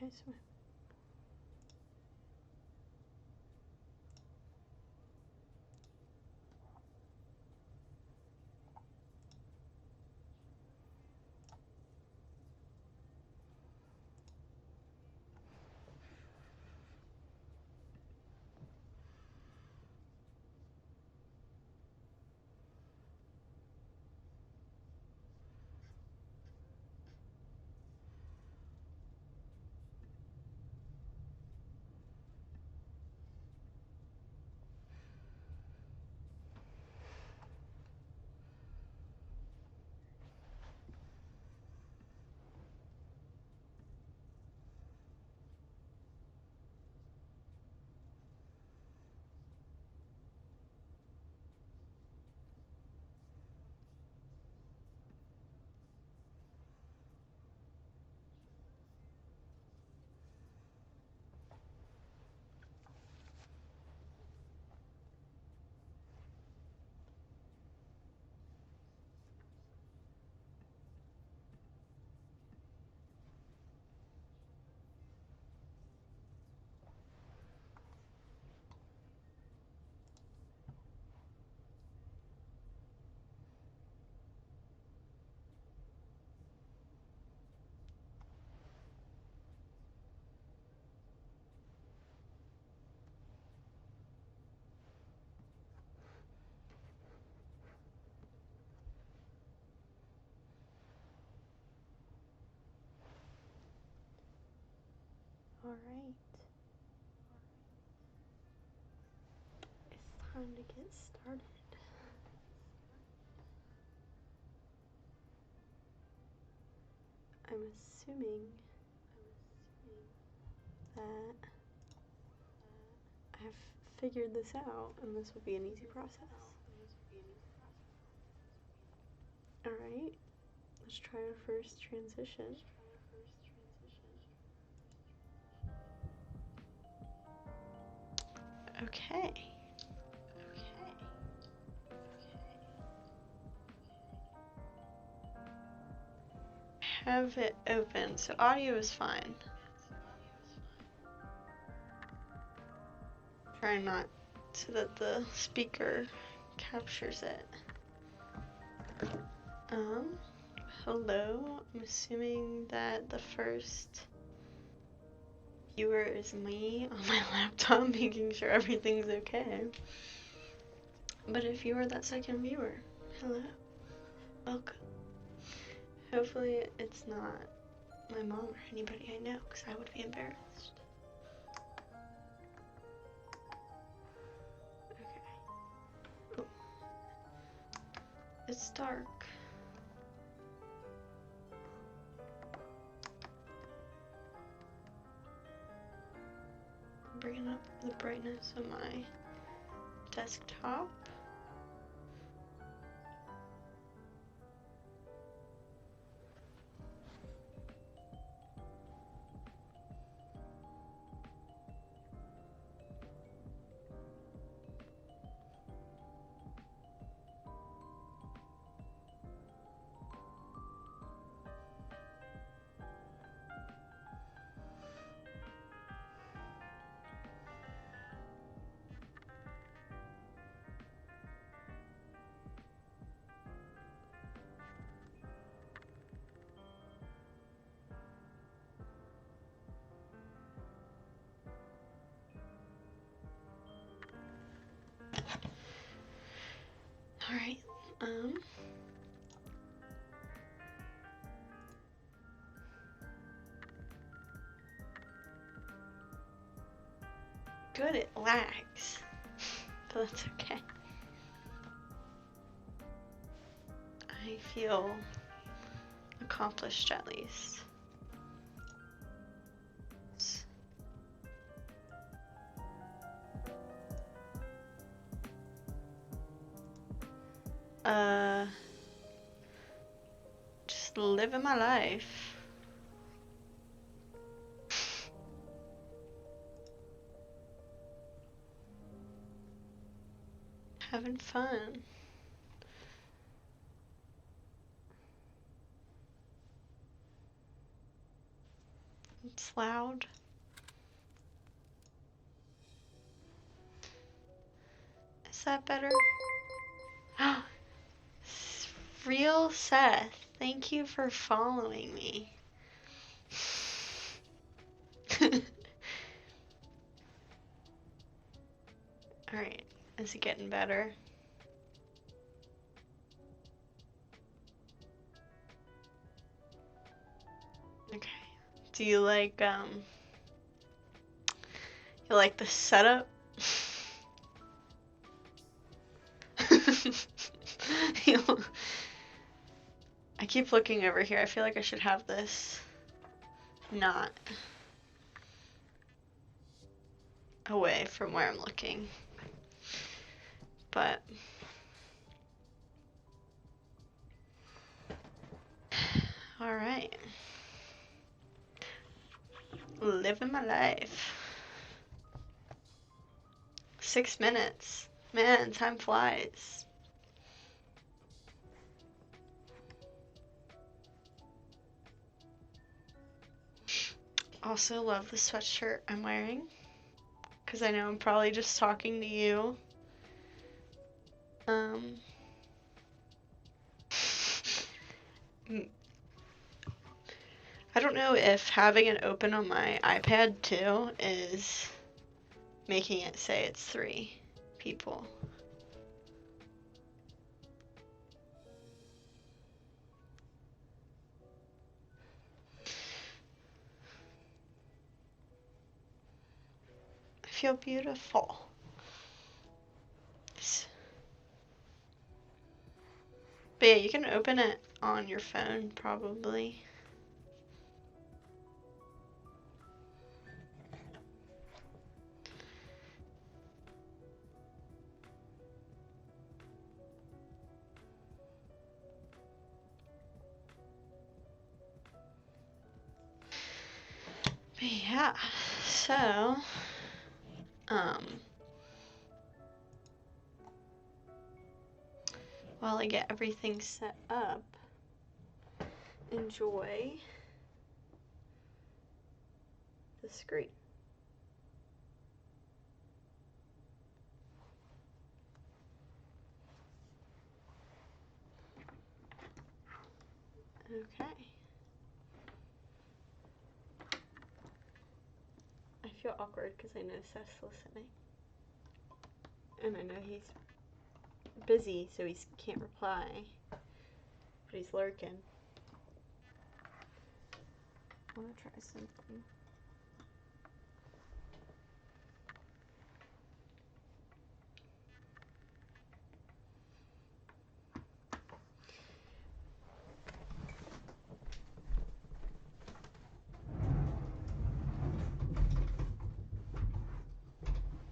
Okay, so all right. It's time to get started. I'm assuming that I've figured this out and this will be an easy process. All right, let's try our first transition. Okay. Have it open, so audio is fine. Try not so that the speaker captures it. Hello. I'm assuming that the first viewer is me on my laptop, making sure everything's okay. But if you are that second viewer, hello. Welcome. Hopefully it's not my mom or anybody I know, because I would be embarrassed. Okay. Ooh. It's dark. I'm bringing up the brightness of my desktop. Alright, good, it lags, but that's okay. I feel accomplished at least. Just living my life. Having fun. It's loud. Is that better? Real Seth, thank you for following me. Alright, is it getting better? Okay. Do you like the setup? I keep looking over here. I feel like I should have this not away from where I'm looking. But all right. Living my life. 6 minutes. Man, time flies. Also love the sweatshirt I'm wearing, because I know I'm probably just talking to you. I don't know if having it open on my iPad too is making it say it's 3 people. I feel beautiful. But yeah, you can open it on your phone probably. But yeah, so while I get everything set up, enjoy the screen. Okay. I feel awkward because I know Seth's listening. And I know he's busy, so he can't reply. But he's lurking. I want to try something.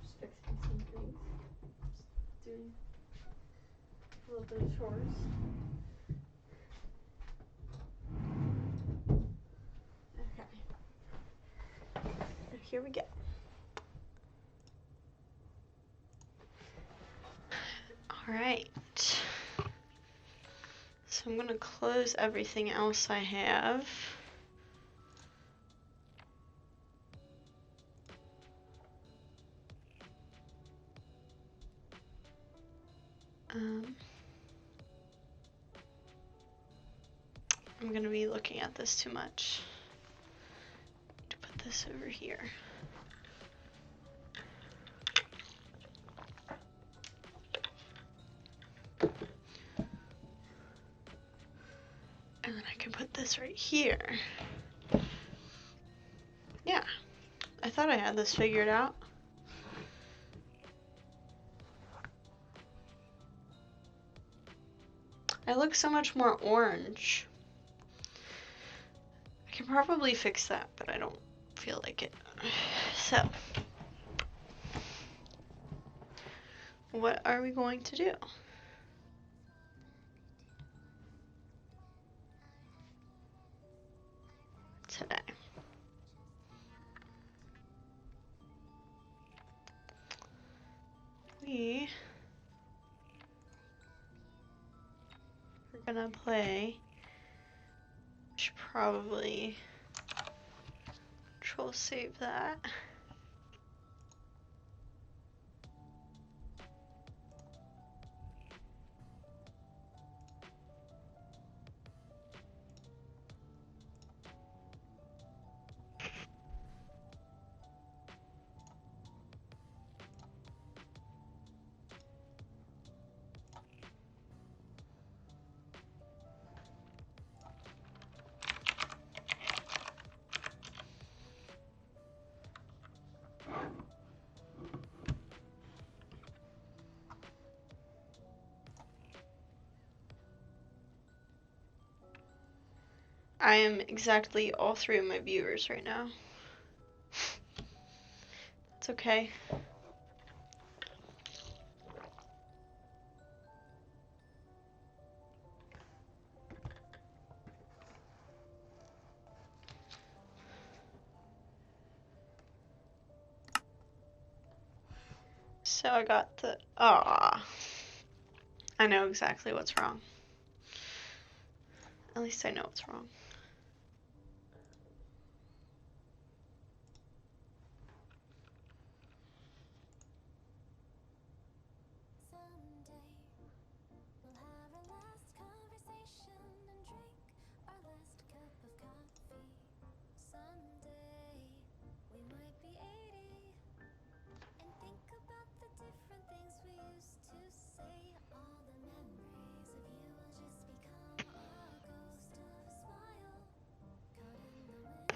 Just fixing some things. Just doing a little bit of chores. Okay. So here we go. Alright. So I'm going to close everything else I have. I'm going to be looking at this too much. To put this over here. And then I can put this right here. Yeah, I thought I had this figured out. I look so much more orange. I can probably fix that, but I don't feel like it. So, what are we going to do today? We are gonna play. Should probably Control save that. I am exactly all three of my viewers right now. It's okay. So I got the, I know exactly what's wrong. At least I know what's wrong.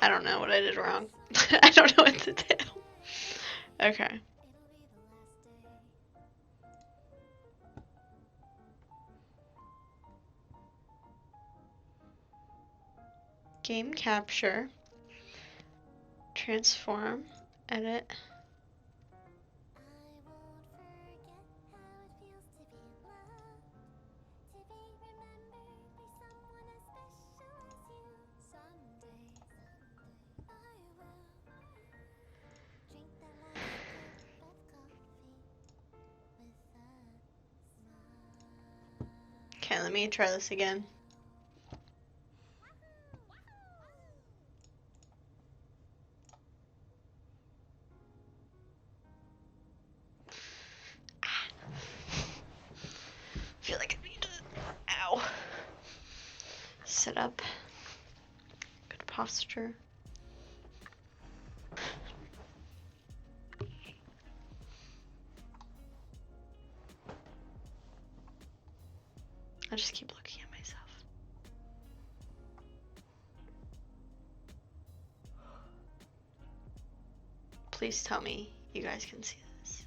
I don't know what I did wrong. I don't know what to do. Okay. Game capture. Transform. Edit. Okay, let me try this again. I feel like I need to, ow. Sit up. Good posture. I just keep looking at myself. Please tell me you guys can see this.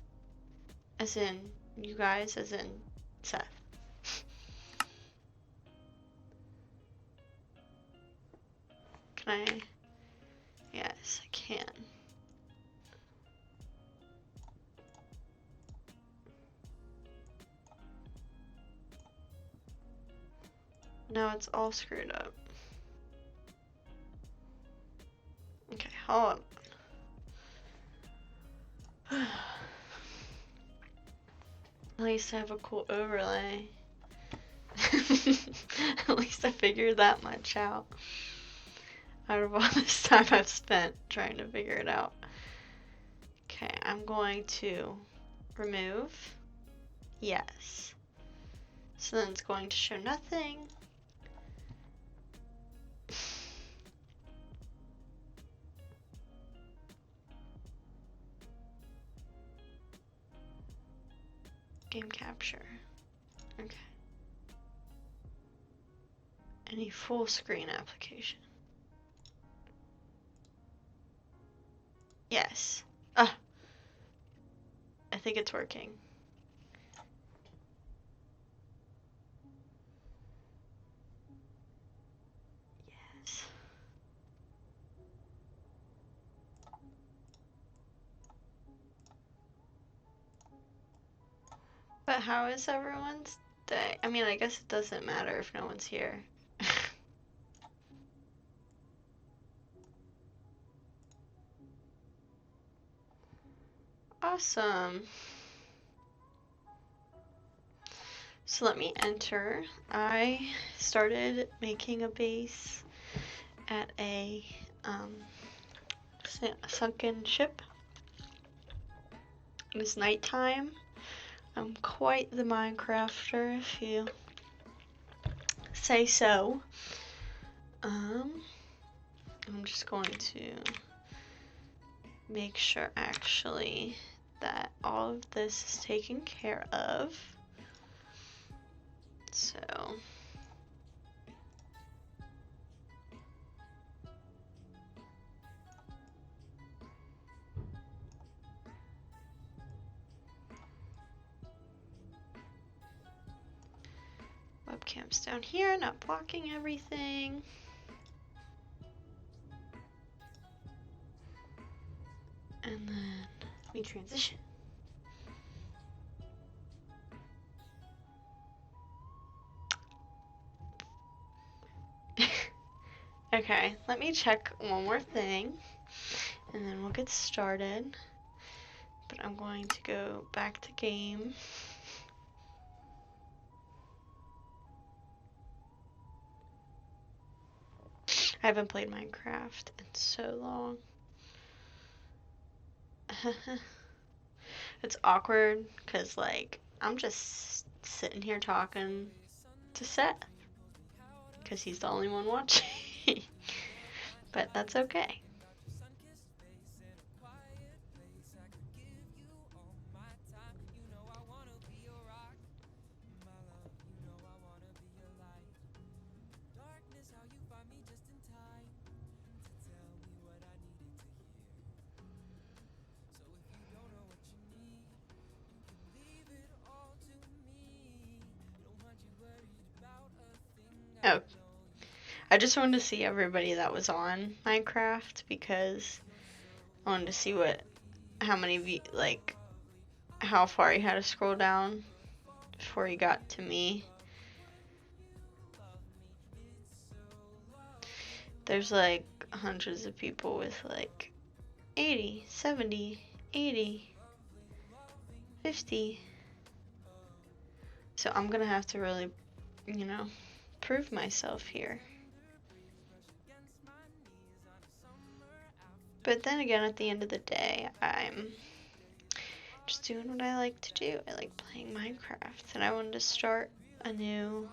As in, you guys, as in Seth. Can I? Yes, I can. Now it's all screwed up. Okay, hold on. At least I have a cool overlay. At least I figured that much out. Out of all this time I've spent trying to figure it out. Okay, I'm going to remove. Yes. So then it's going to show nothing. Game capture. Okay. Any full screen application. Yes. I think it's working. Yes. But how is everyone's day? I mean, I guess it doesn't matter if no one's here. Awesome. So let me enter. I started making a base at a sunken ship. It is nighttime. I'm quite the Minecrafter, if you say so. I'm just going to make sure actually that all of this is taken care of. So webcam's down here, not blocking everything. And then we transition. Okay, let me check one more thing and then we'll get started. But I'm going to go back to game. I haven't played Minecraft in so long. It's awkward because, like, I'm just sitting here talking to Seth because he's the only one watching. But that's okay. Oh, I just wanted to see everybody that was on Minecraft because I wanted to see how many like how far he had to scroll down before he got to me. There's like hundreds of people with like 80, 70, 80, 50. So I'm gonna have to really, prove myself here. But then again, at the end of the day, I'm just doing what I like to do. I like playing Minecraft, and I wanted to start a new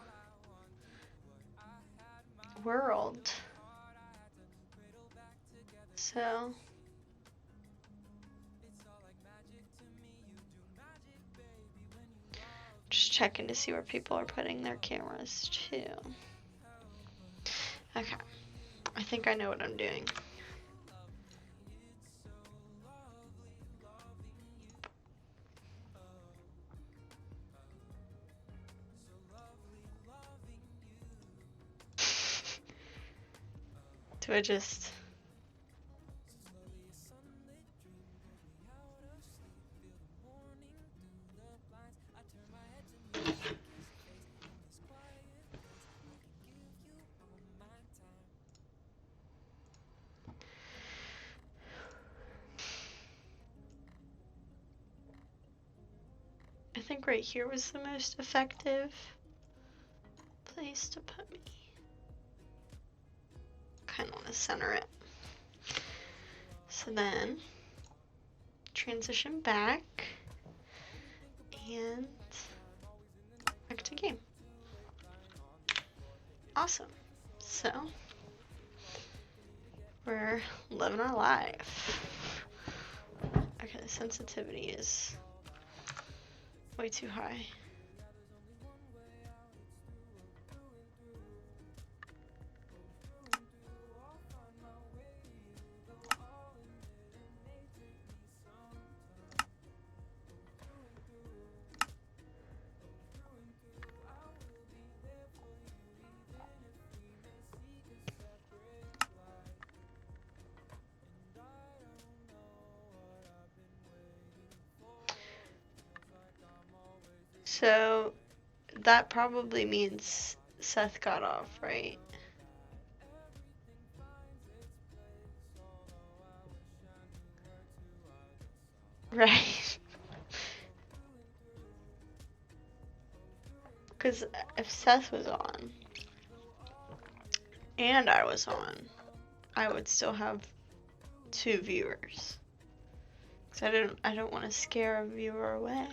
world. So just checking to see where people are putting their cameras too. Okay, I think I know what I'm doing. Do I just... I think right here was the most effective place to put me. Kind of want to center it. So then, transition back, and back to game. Awesome. So, we're living our life. Okay, the sensitivity is way too high. So that probably means Seth got off, right? Right. Because if Seth was on and I was on, I would still have 2 viewers. Cause I don't want to scare a viewer away.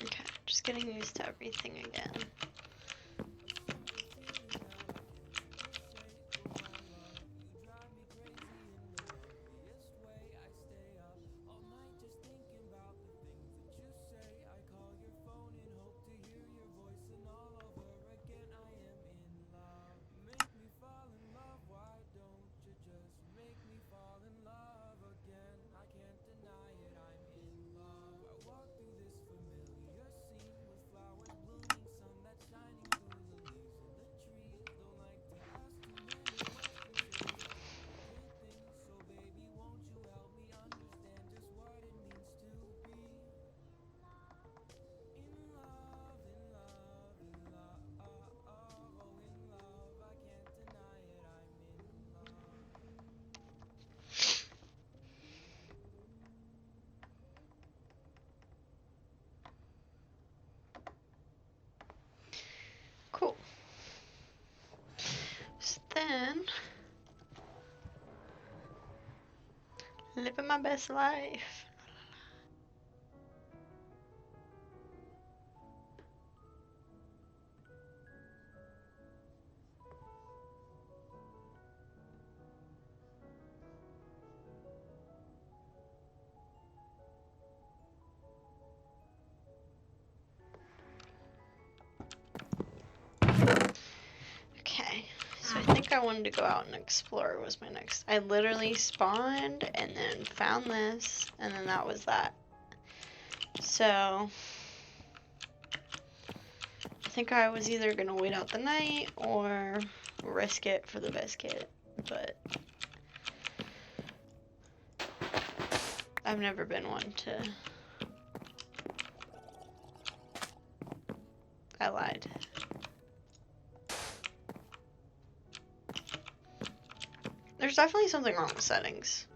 Okay, just getting used to everything again. Cool. So then, living my best life. Okay, so I think I wanted to go out and explore was my next. I literally spawned and then found this, and then that was that. So I think I was either gonna wait out the night or risk it for the biscuit, but I've never been one to. I lied. There's definitely something wrong with settings.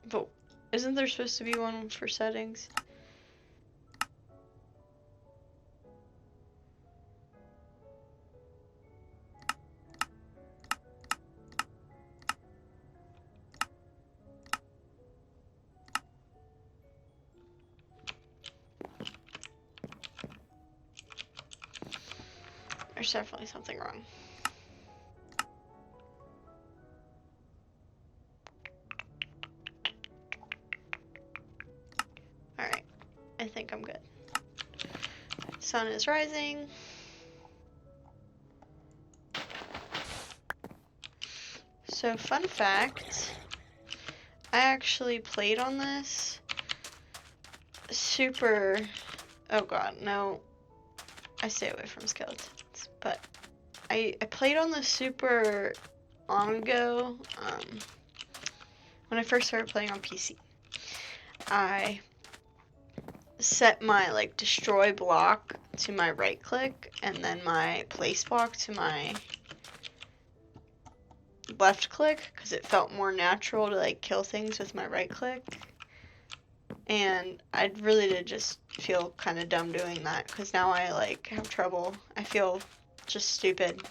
But isn't there supposed to be one for settings? There's definitely something wrong. Alright, I think I'm good. Sun is rising. So, fun fact, I actually played on this super, oh god, no, I stay away from skeletons, but I played on the super long ago, when I first started playing on PC. I set my like destroy block to my right click and then my place block to my left click because it felt more natural to like kill things with my right click. And I really did just feel kind of dumb doing that because now I like have trouble. I feel just stupid.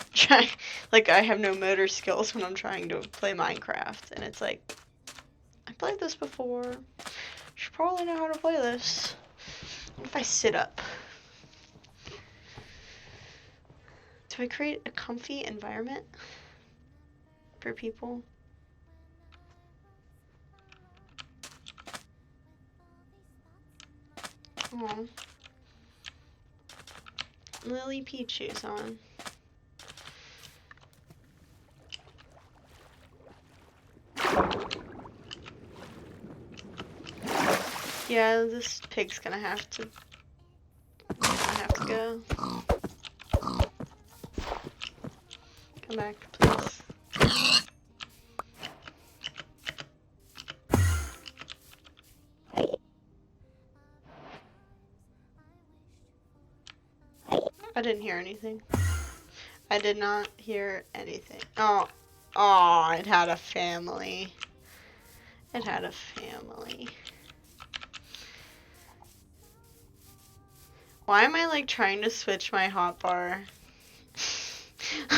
Like I have no motor skills when I'm trying to play Minecraft, and it's like I played this before. Should probably know how to play this. What if I sit up? Do I create a comfy environment for people? Aww. Lily Pichu's on. Yeah, this pig's gonna have to go. Come back, please. I didn't hear anything. I did not hear anything. Oh, oh, it had a family. It had a family. Why am I like trying to switch my hotbar?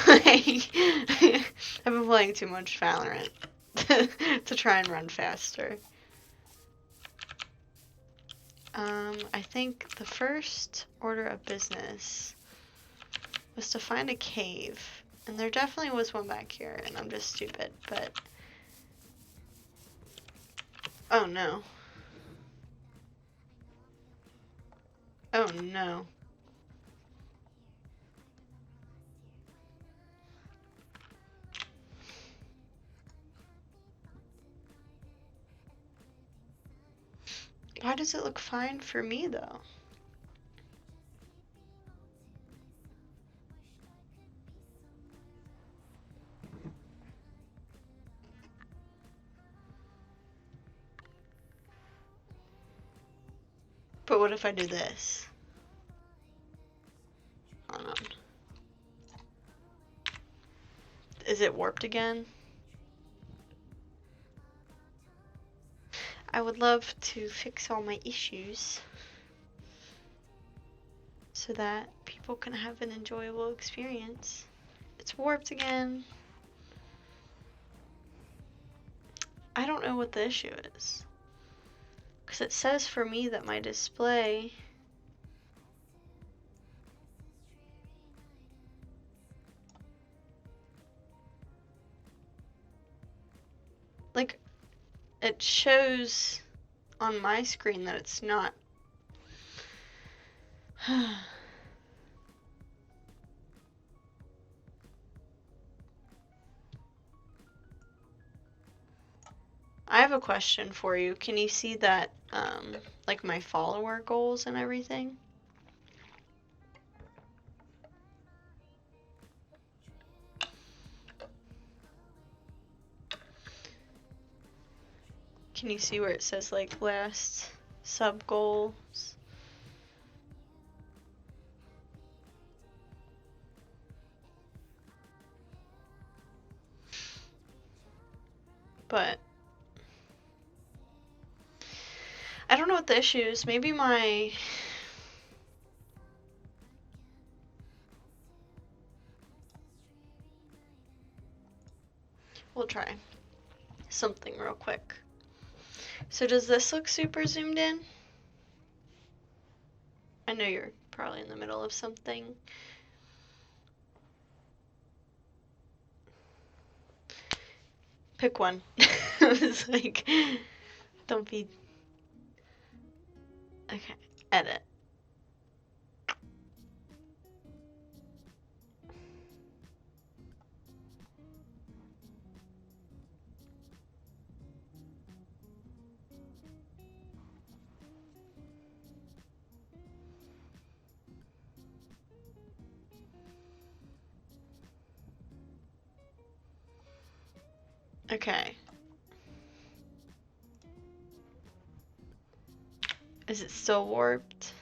Like, I've been playing too much Valorant to try and run faster. I think the first order of business was to find a cave. And there definitely was one back here, and I'm just stupid, but... Oh no. Oh no. Why does it look fine for me, though? But what if I do this? Hold on. Is it warped again? I would love to fix all my issues so that people can have an enjoyable experience. It's warped again. I don't know what the issue is. Because it says for me that my display... Like, it shows on my screen that it's not. I have a question for you. Can you see that, like my follower goals and everything? Can you see where it says like last sub goals? But I don't know what the issue is. Maybe my... We'll try something real quick. So does this look super zoomed in? I know you're probably in the middle of something. Pick one. It's like, don't be... Okay, edit. Okay. Is it still warped?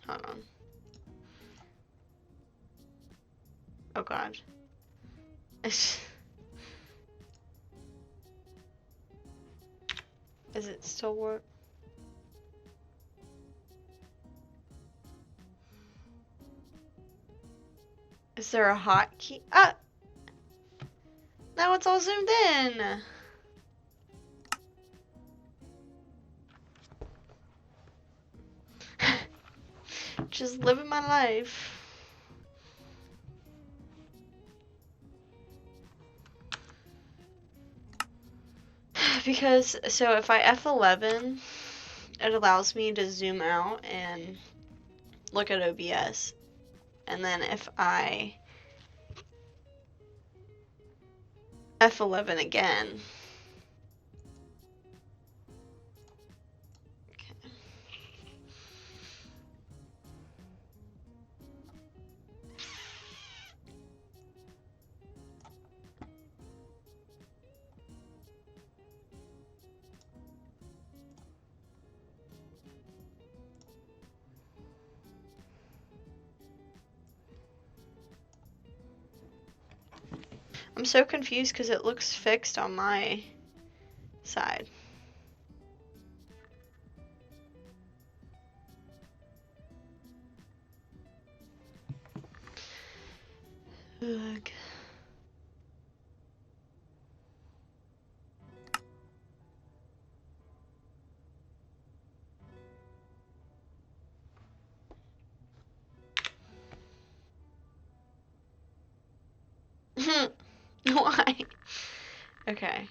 Hold on. Oh god. Is it still warped? Is there a hotkey? Ah! Now it's all zoomed in! Just living my life. Because, so if I F11, it allows me to zoom out and look at OBS. And then if I F11 again, I'm so confused because it looks fixed on my side. Ugh. Why? Okay.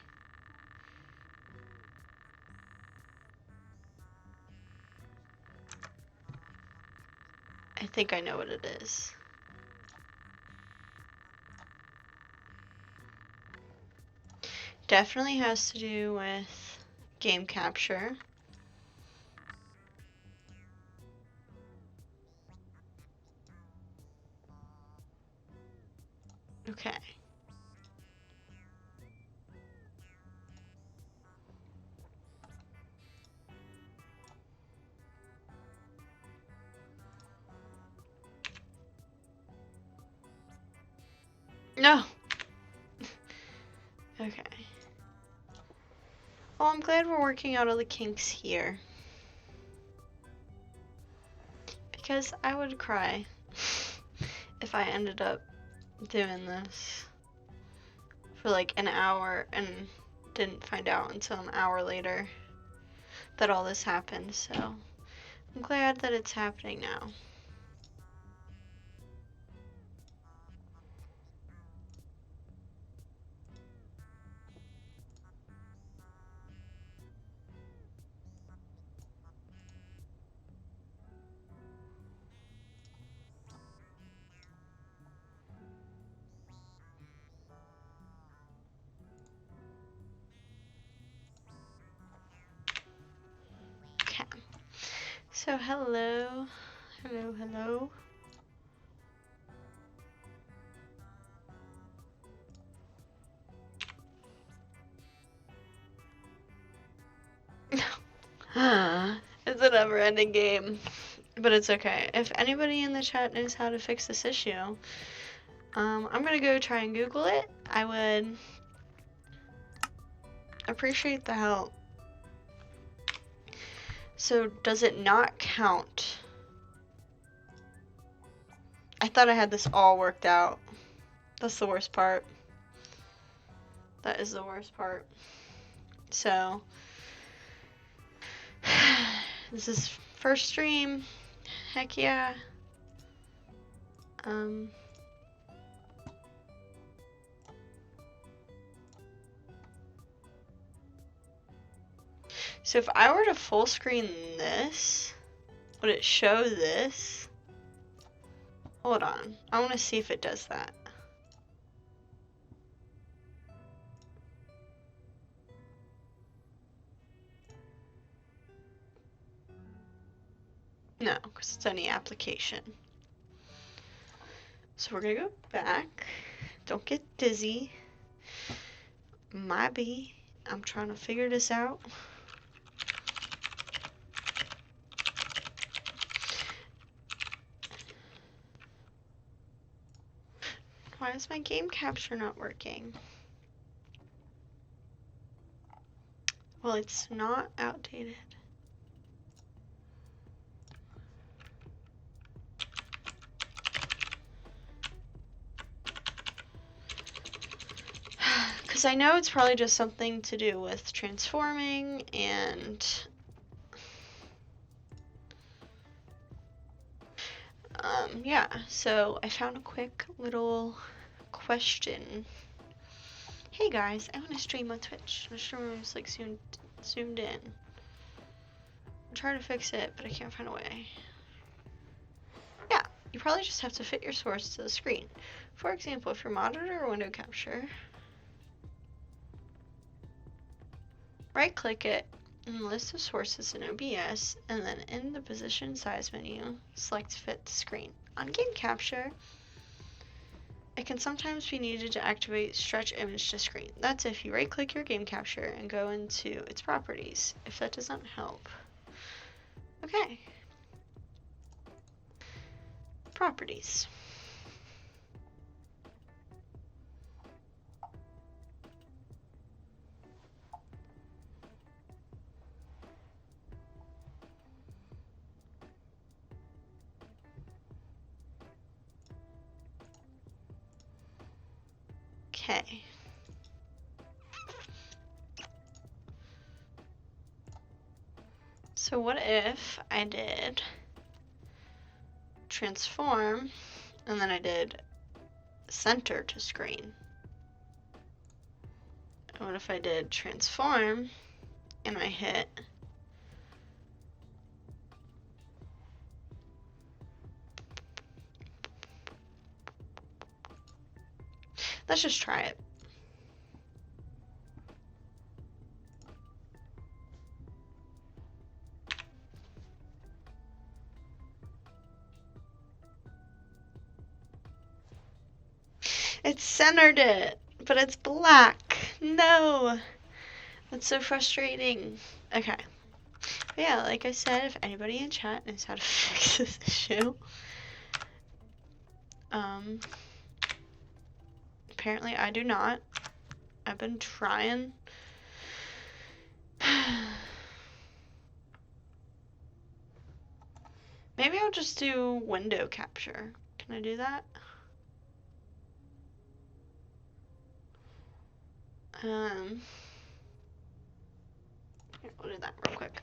I think I know what it is. Definitely has to do with game capture. Okay. No. Okay. Well, I'm glad we're working out all the kinks here. Because I would cry if I ended up doing this for like an hour and didn't find out until an hour later that all this happened. So I'm glad that it's happening now. Okay. So hello. Hello, hello. It's a never-ending game, but it's okay. If anybody in the chat knows how to fix this issue, I'm gonna go try and Google it. I would appreciate the help. So does it not count? I thought I had this all worked out. That's the worst part. That is the worst part. So this is first stream. Heck yeah. So if I were to full screen this, would it show this? Hold on. I want to see if it does that. No, because it's any application. So we're going to go back. Don't get dizzy. Might be. I'm trying to figure this out. Why is my game capture not working? Well, it's not outdated. Because I know it's probably just something to do with transforming and yeah, so I found a quick little question. Hey guys, I want to stream on Twitch. My streamer is like zoomed in. I'm trying to fix it, but I can't find a way. Yeah, you probably just have to fit your source to the screen. For example, if your monitor or window capture, right click it in the list of sources in OBS, and then in the position size menu, select fit to screen. On game capture, it can sometimes be needed to activate stretch image to screen. That's if you right click your game capture and go into its properties, if that does not help. Okay. Properties. Okay. So what if I did transform and then I did center to screen? And what if I did transform and I hit let's just try it. It centered it, but it's black. No. That's so frustrating. Okay. But yeah, like I said, if anybody in chat knows how to fix this issue, apparently I do not. I've been trying. Maybe I'll just do window capture. Can I do that? Here, we'll do that real quick.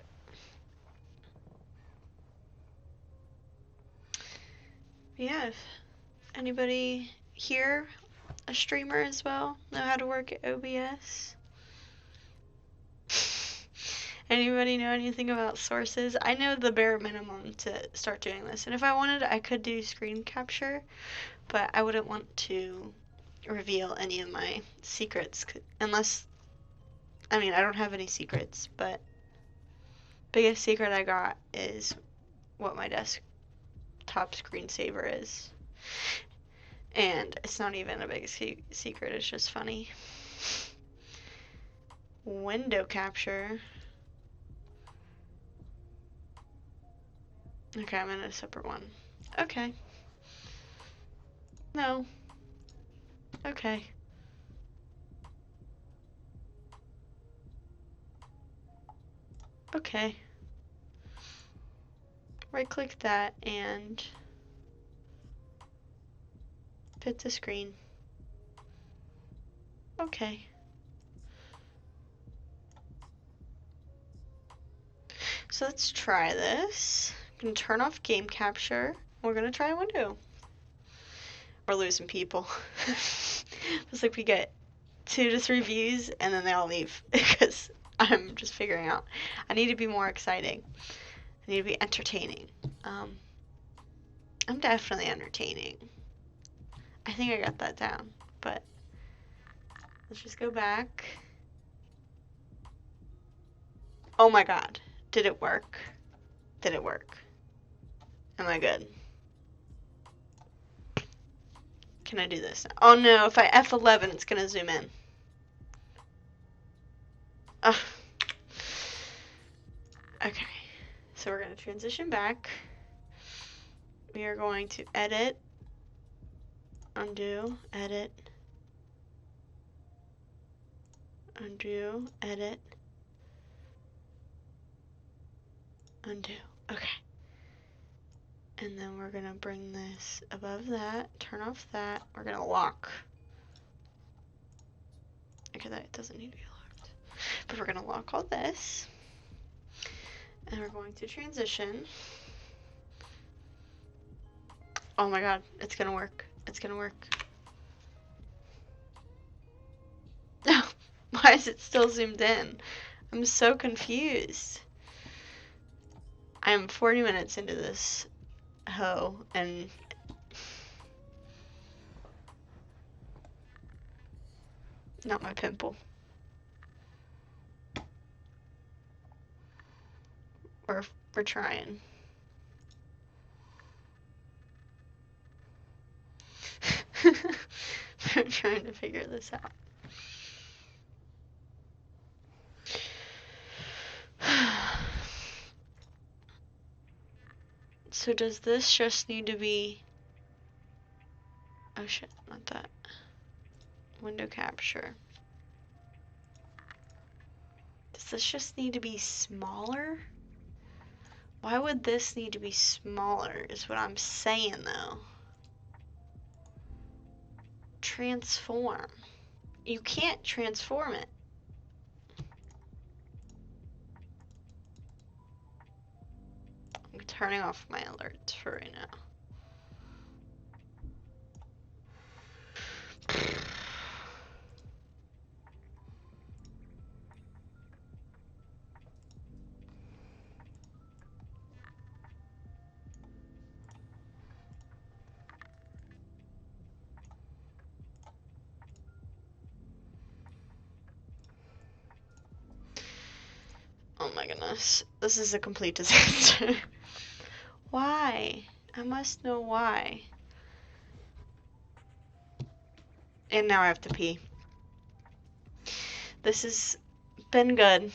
Yeah, if anybody here, a streamer as well, know how to work at OBS? Anybody know anything about sources? I know the bare minimum to start doing this, and if I wanted, I could do screen capture, but I wouldn't want to reveal any of my secrets unless, I mean, I don't have any secrets, but biggest secret I got is what my desktop screensaver is. And it's not even a big secret, it's just funny. Window capture. Okay, I'm in a separate one. Okay. No. Okay. Okay. Right click that and fit the screen. Okay. So let's try this. I'm gonna turn off game capture. We're gonna try a window. We're losing people. It's like we get 2 to 3 views and then they all leave because I'm just figuring out. I need to be more exciting. I need to be entertaining. I'm definitely entertaining. I think I got that down, but let's just go back. Oh my god. Did it work? Did it work? Am I good? Can I do this now? Oh no, if I F11, it's gonna zoom in. Okay, so we're gonna transition back. We are going to edit, undo, edit, undo, edit, undo. Okay. And then we're gonna bring this above that, turn off that. We're gonna lock. Okay, that doesn't need to be locked. But we're gonna lock all this. And we're going to transition. Oh my god, it's gonna work. It's gonna work. Why is it still zoomed in? I'm so confused. I am 40 minutes into this hoe and not my pimple. We're trying. I'm trying to figure this out. So does this just need to be... Oh shit, not that. Window capture. Does this just need to be smaller? Why would this need to be smaller is what I'm saying though. Transform. You can't transform it. I'm turning off my alerts for right now. Oh my goodness. This is a complete disaster. Why? I must know why. And now I have to pee. This has been good.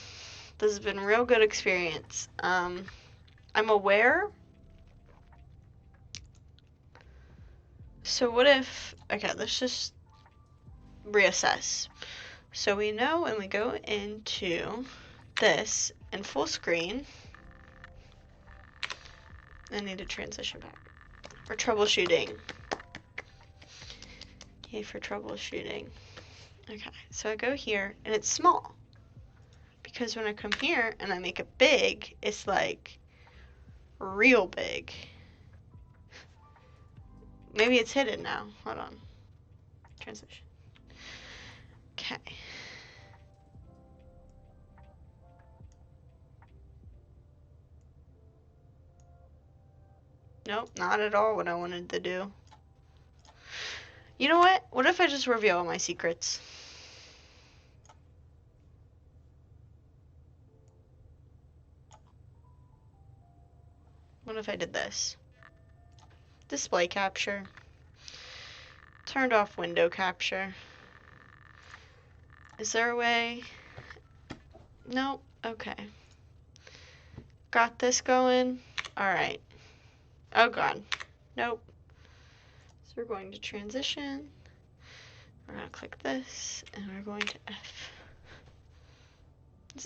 This has been a real good experience. I'm aware. So what if... Okay, let's just reassess. So we know when we go into this in full screen, I need to transition back. For troubleshooting. Yay for troubleshooting. Okay, so I go here and it's small. Because when I come here and I make it big, it's like real big. Maybe it's hidden now. Hold on. Transition. Okay. Nope, not at all what I wanted to do. You know what? What if I just reveal all my secrets? What if I did this? Display capture. Turned off window capture. Is there a way? Nope. Okay. Got this going. Alright. Oh god. Nope. So we're going to transition. We're going to click this. And we're going to F.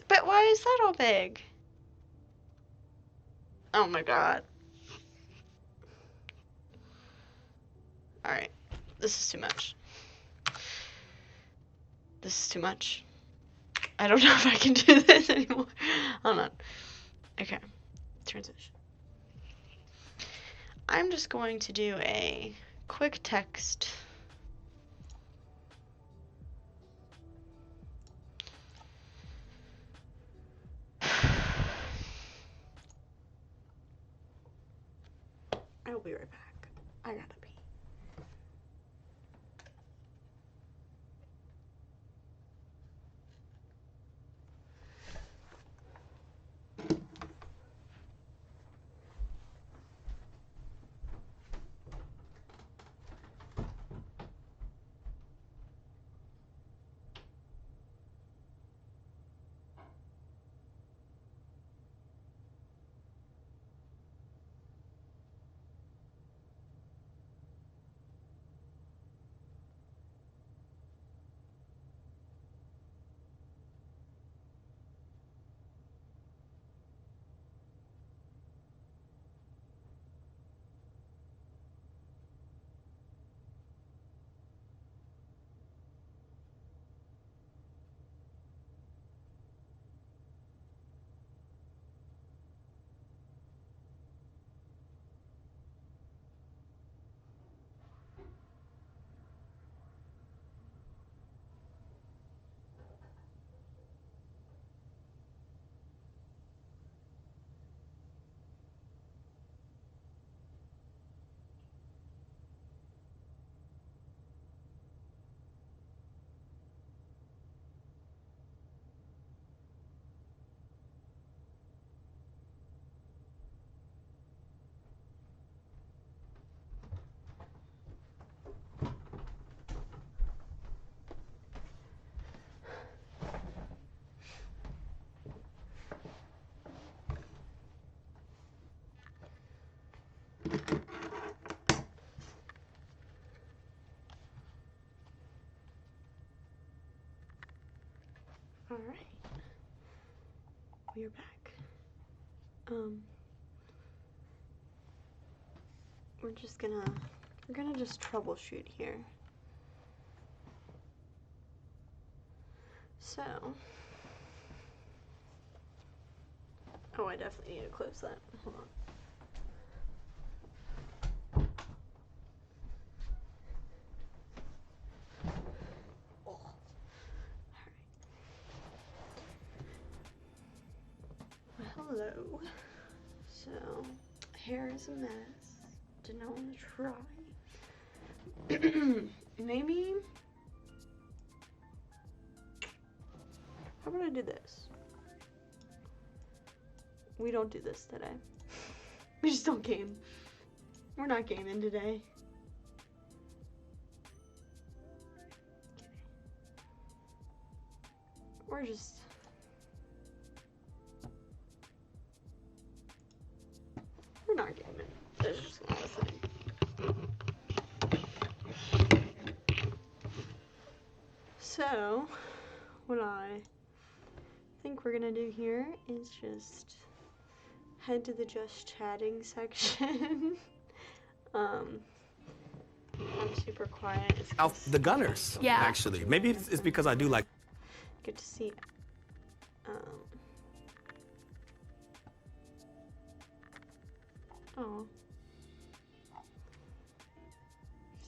But why is that all big? Oh my god. Alright. This is too much. This is too much. I don't know if I can do this anymore. Hold on. Okay. Transition. I'm just going to do a quick text. I will be right back. I gotta pee. Alright. We're back. We're gonna just troubleshoot here. So, oh, I definitely need to close that. Hold on. Hello. So, hair is a mess. Did not want to try. Maybe. How about I do this? We don't do this today. We just don't game. We're not gaming today. We're just. We're not gaming. There's just not a thing. So, what I think we're gonna do here is just head to the just chatting section. I'm super quiet. The Gunners. Yeah. Actually, maybe it's because I do like. Good to see. Oh.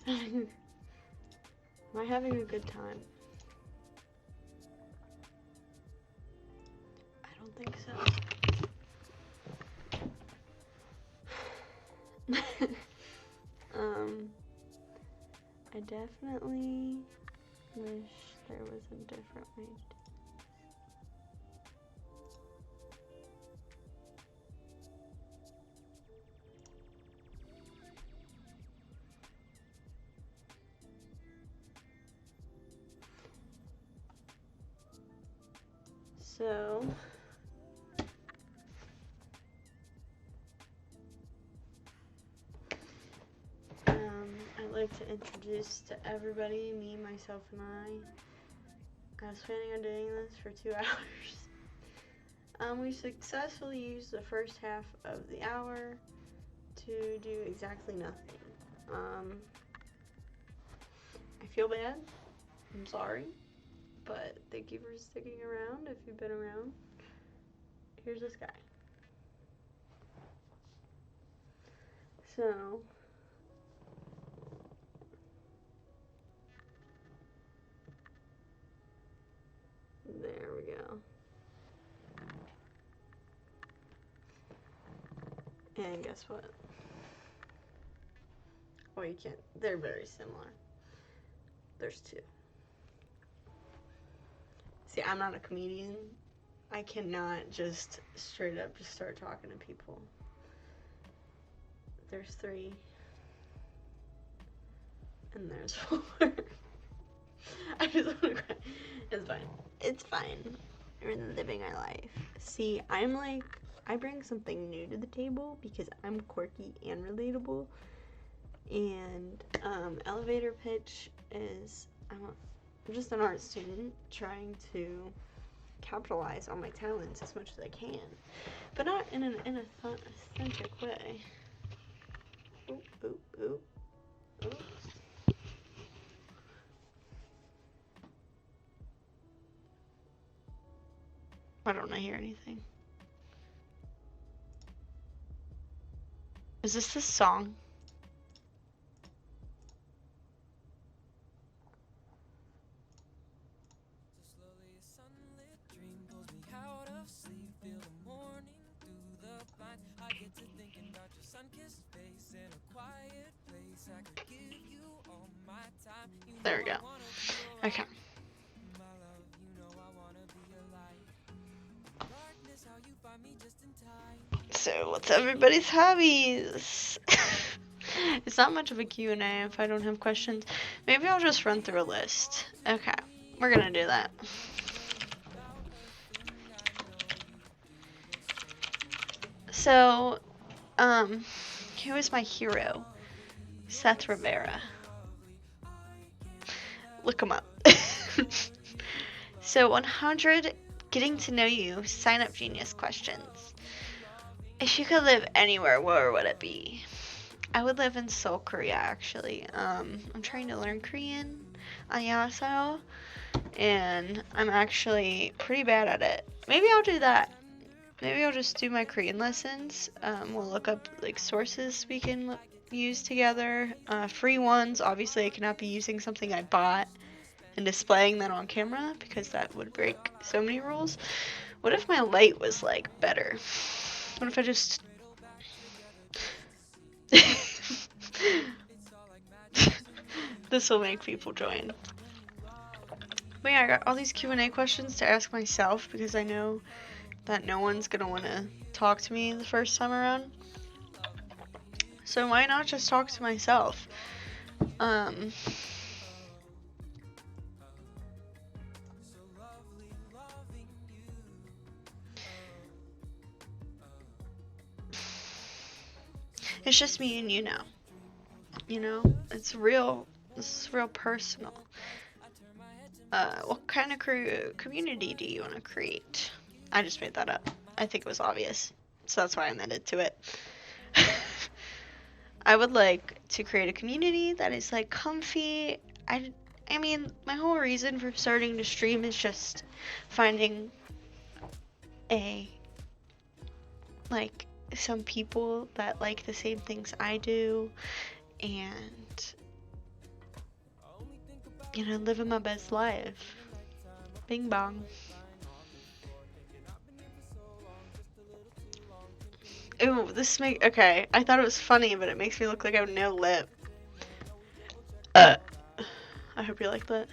Am I having a good time? I don't think so. I definitely wish there was a different way to do it. So, I'd like to introduce to everybody, me, myself, and I was planning on doing this for 2 hours. We successfully used the first half of the hour to do exactly nothing. I feel bad. I'm sorry. But thank you for sticking around if you've been around. Here's this guy. So, there we go. And guess what? Oh, you can't. They're very similar. There's 2. See, I'm not a comedian. I cannot just straight up just start talking to people. There's 3. And there's 4. I just want to cry. It's fine. It's fine. We're living our life. See, I'm like, I bring something new to the table because I'm quirky and relatable. And elevator pitch is, I'm just an art student trying to capitalize on my talents as much as I can, but not in an authentic way. Oop, oop, oop, oop. Why don't I hear anything? Is this song? There we go. Okay. So, what's everybody's hobbies? It's not much of a Q&A if I don't have questions. Maybe I'll just run through a list. Okay, we're gonna do that. So, who is my hero? Seth Rivera. Look him up. So 100 getting to know you sign up genius questions. If you could live anywhere, where would it be? I would live in Seoul, Korea actually. I'm trying to learn Korean, annyeonghaseyo, and I'm actually pretty bad at it. Maybe I'll do that. Maybe I'll just do my Korean lessons. We'll look up like sources we can use together. Free ones. Obviously, I cannot be using something I bought and displaying that on camera because that would break so many rules. What if my light was like better? What if I just this will make people join. But yeah, I got all these Q&A questions to ask myself because I know that no one's gonna want to talk to me the first time around. So why not just talk to myself? It's just me and you now. You know, it's real. This is real personal. What kind of community do you want to create? I just made that up. I think it was obvious, so that's why I amended to it. I would like to create a community that is like comfy. I mean, my whole reason for starting to stream is just finding like some people that like the same things I do, and you know, living my best life. Bing bong. Ooh, okay, I thought it was funny, but it makes me look like I have no lip. I hope you like that.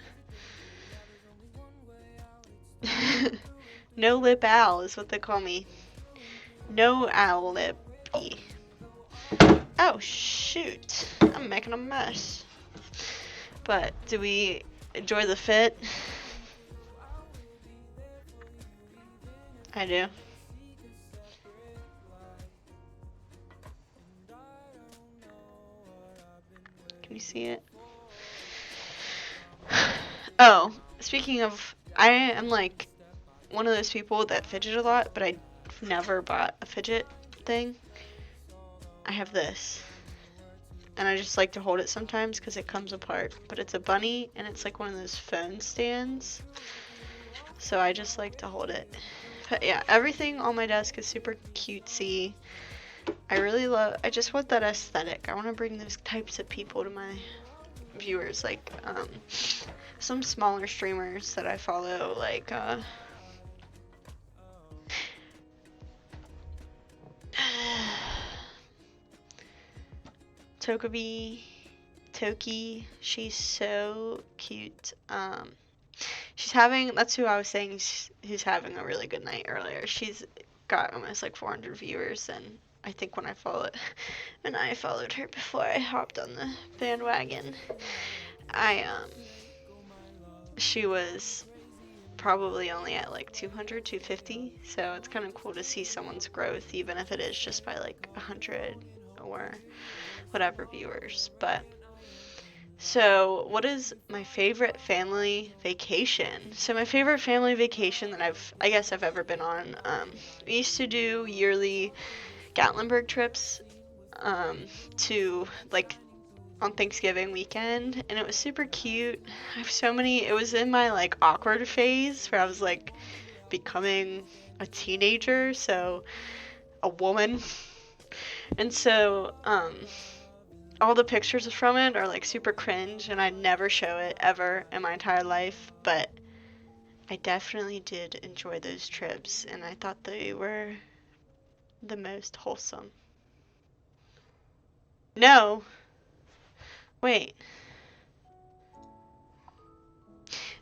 No lip Al is what they call me. No owl lippy. Oh shoot, I'm making a mess. But do we enjoy the fit? I do. Can you see it? Oh, speaking of, I am like one of those people that fidget a lot, but I've never bought a fidget thing. I have this, and I just like to hold it sometimes because it comes apart, but it's a bunny and it's like one of those phone stands, so I just like to hold it. But yeah, everything on my desk is super cutesy. I just want that aesthetic. I want to bring those types of people to my viewers, like some smaller streamers that I follow, like Toki, she's so cute. That's who I was saying who's having a really good night earlier. She's got almost like 400 viewers, and I think when I followed her before I hopped on the bandwagon, she was probably only at like 200, 250, so it's kind of cool to see someone's growth, even if it is just by like 100 or whatever viewers. But so what is my favorite family vacation? So my favorite family vacation that I guess I've ever been on, we used to do yearly Gatlinburg trips to like on Thanksgiving weekend, and it was super cute. I have so many. It was in my like awkward phase where I was like becoming a teenager, so a woman. And so all the pictures from it are like super cringe, and I never show it ever in my entire life, but I definitely did enjoy those trips, and I thought they were the most wholesome. No. Wait.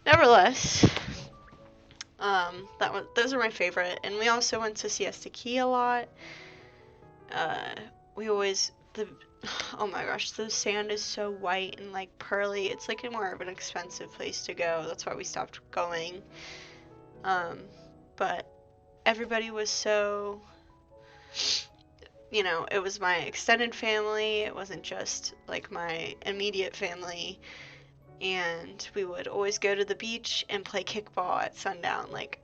Nevertheless, those are my favorite, and we also went to Siesta Key a lot. Oh my gosh, the sand is so white and like pearly. It's like more of an expensive place to go. That's why we stopped going. But everybody was so, it was my extended family. It wasn't just like my immediate family. And we would always go to the beach and play kickball at sundown. Like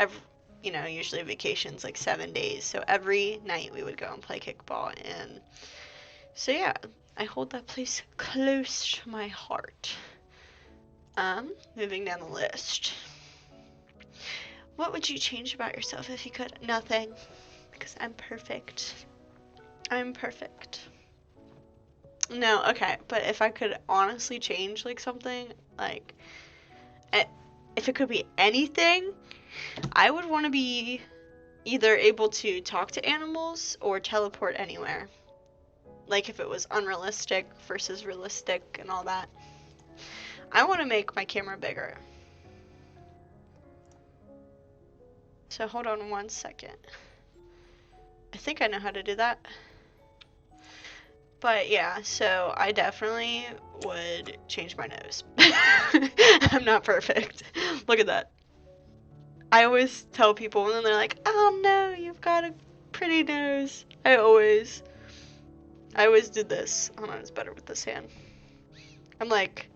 usually vacations like 7 days. So every night we would go and play kickball. And so yeah, I hold that place close to my heart. Moving down the list. What would you change about yourself if you could? Nothing. Because I'm perfect. I'm perfect. No, okay, but if I could honestly change, like, something, like, if it could be anything, I would want to be either able to talk to animals or teleport anywhere. Like, if it was unrealistic versus realistic and all that. I want to make my camera bigger. So hold on 1 second. I think I know how to do that. But yeah, so I definitely would change my nose. I'm not perfect. Look at that. I always tell people, and then they're like, oh no, you've got a pretty nose. I always do this. Hold on, it's better with this hand. I'm like,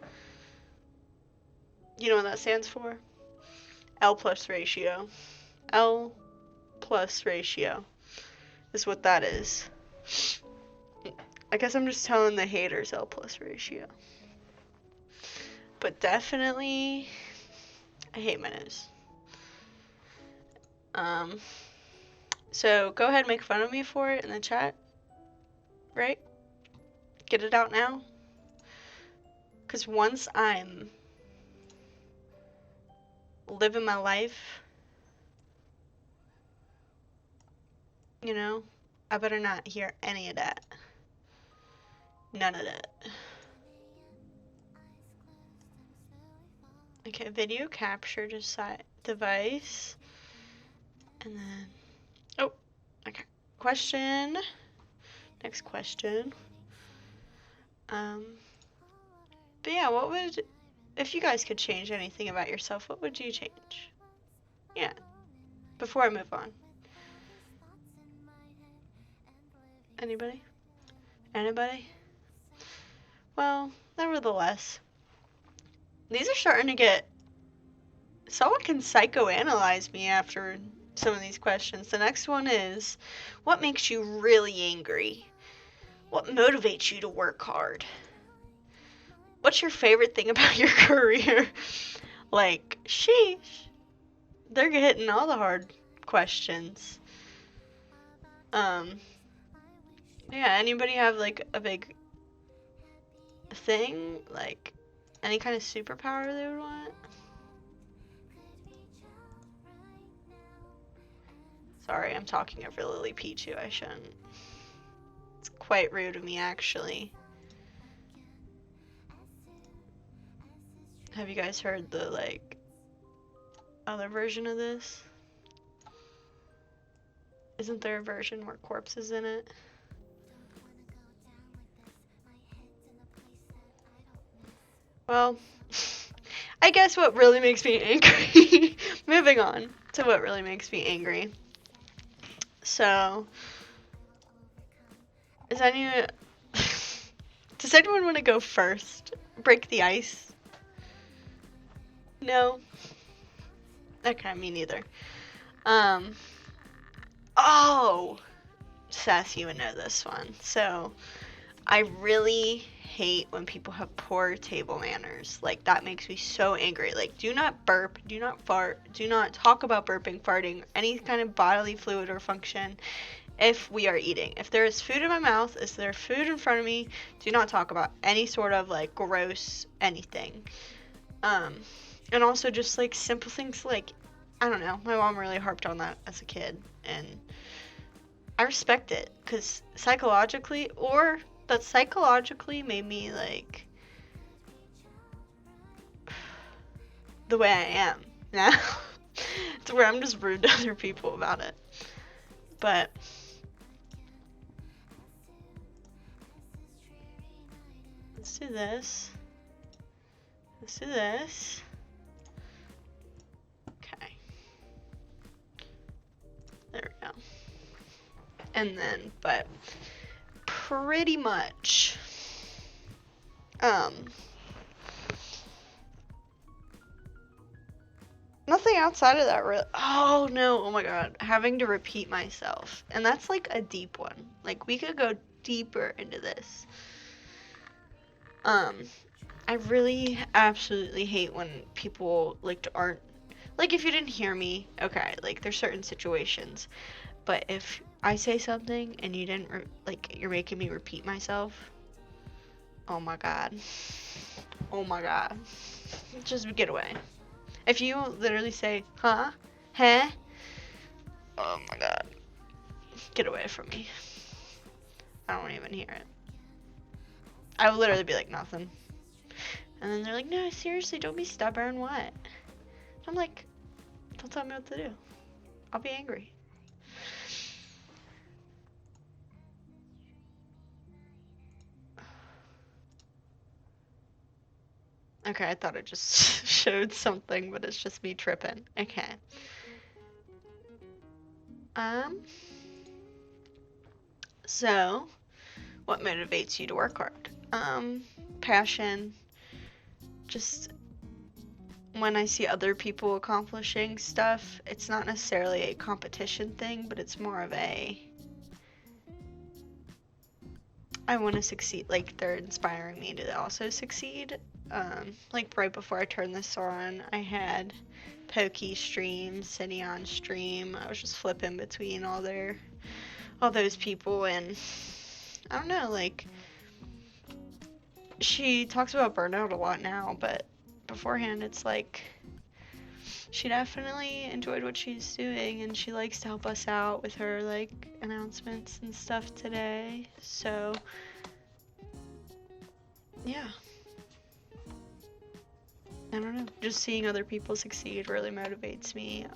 you know what that stands for? L plus ratio. L plus ratio is what that is. I guess I'm just telling the haters L plus ratio. But definitely, I hate my nose. So go ahead and make fun of me for it in the chat. Right? Get it out now. Because once I'm living my life, you know, I better not hear any of that. None of that. Okay, video capture device. And then, oh, okay. Question. Next question. But yeah, if you guys could change anything about yourself, what would you change? Yeah, before I move on. Anybody? Anybody? Well, nevertheless, these are starting to get... Someone can psychoanalyze me after some of these questions. The next one is, what makes you really angry? What motivates you to work hard? What's your favorite thing about your career? Like, sheesh. They're hitting all the hard questions. Yeah, anybody have, like, a big thing? Like, any kind of superpower they would want? Sorry, I'm talking over Lily Pichu. I shouldn't. It's quite rude of me, actually. Have you guys heard the, like, other version of this? Isn't there a version where Corpse is in it? Well, I guess what really makes me angry. Moving on to what really makes me angry. So, does anyone want to go first? Break the ice? No? Okay, me neither. Oh! Sass, you would know this one. So, I really hate when people have poor table manners. Like, that makes me so angry. Like, do not burp, do not fart, do not talk about burping, farting, any kind of bodily fluid or function if we are eating. If there is food in my mouth, is there food in front of me, do not talk about any sort of, like, gross anything. And also just, like, simple things like, I don't know, my mom really harped on that as a kid, and I respect it, because psychologically made me, like, the way I am now. It's where I'm just rude to other people about it. But let's do this. Let's do this. Okay. There we go. And then, but pretty much, nothing outside of that really. Oh no, oh my god, having to repeat myself. And that's like a deep one. Like, we could go deeper into this. I really absolutely hate when people, like, aren't, Like, if you didn't hear me, okay, like, there's certain situations. But if I say something and you didn't, like, you're making me repeat myself, oh my god. Oh my god. Just get away. If you literally say, huh? Huh? Oh my god. Get away from me. I don't even hear it. I would literally be like, nothing. And then they're like, no, seriously, don't be stubborn, what? I'm like, don't tell me what to do. I'll be angry. Okay, I thought it just showed something, but it's just me tripping. Okay. So, what motivates you to work hard? Passion. Just when I see other people accomplishing stuff, it's not necessarily a competition thing, but it's more of a I want to succeed. Like, they're inspiring me to also succeed. Like, right before I turned this on, I had Pokey stream, City on stream. I was just flipping between all those people, and I don't know, like, she talks about burnout a lot now, but beforehand, it's like, she definitely enjoyed what she's doing, and she likes to help us out with her, like, announcements and stuff today, so, yeah. I don't know, just seeing other people succeed really motivates me,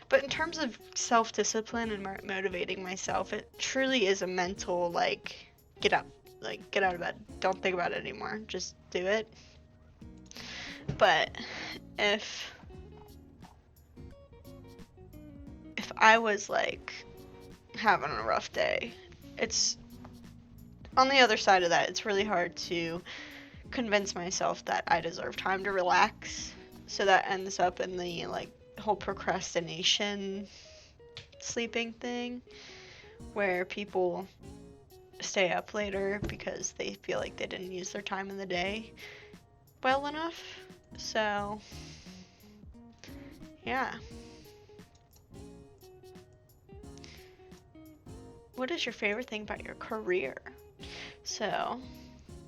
but in terms of self-discipline and motivating myself, it truly is a mental, like, get up, like, get out of bed, don't think about it anymore, just do it. But if I was, like, having a rough day, it's on the other side of that, it's really hard to convince myself that I deserve time to relax, so that ends up in the, like, whole procrastination sleeping thing, where people stay up later because they feel like they didn't use their time in the day well enough. So, yeah. What is your favorite thing about your career? So,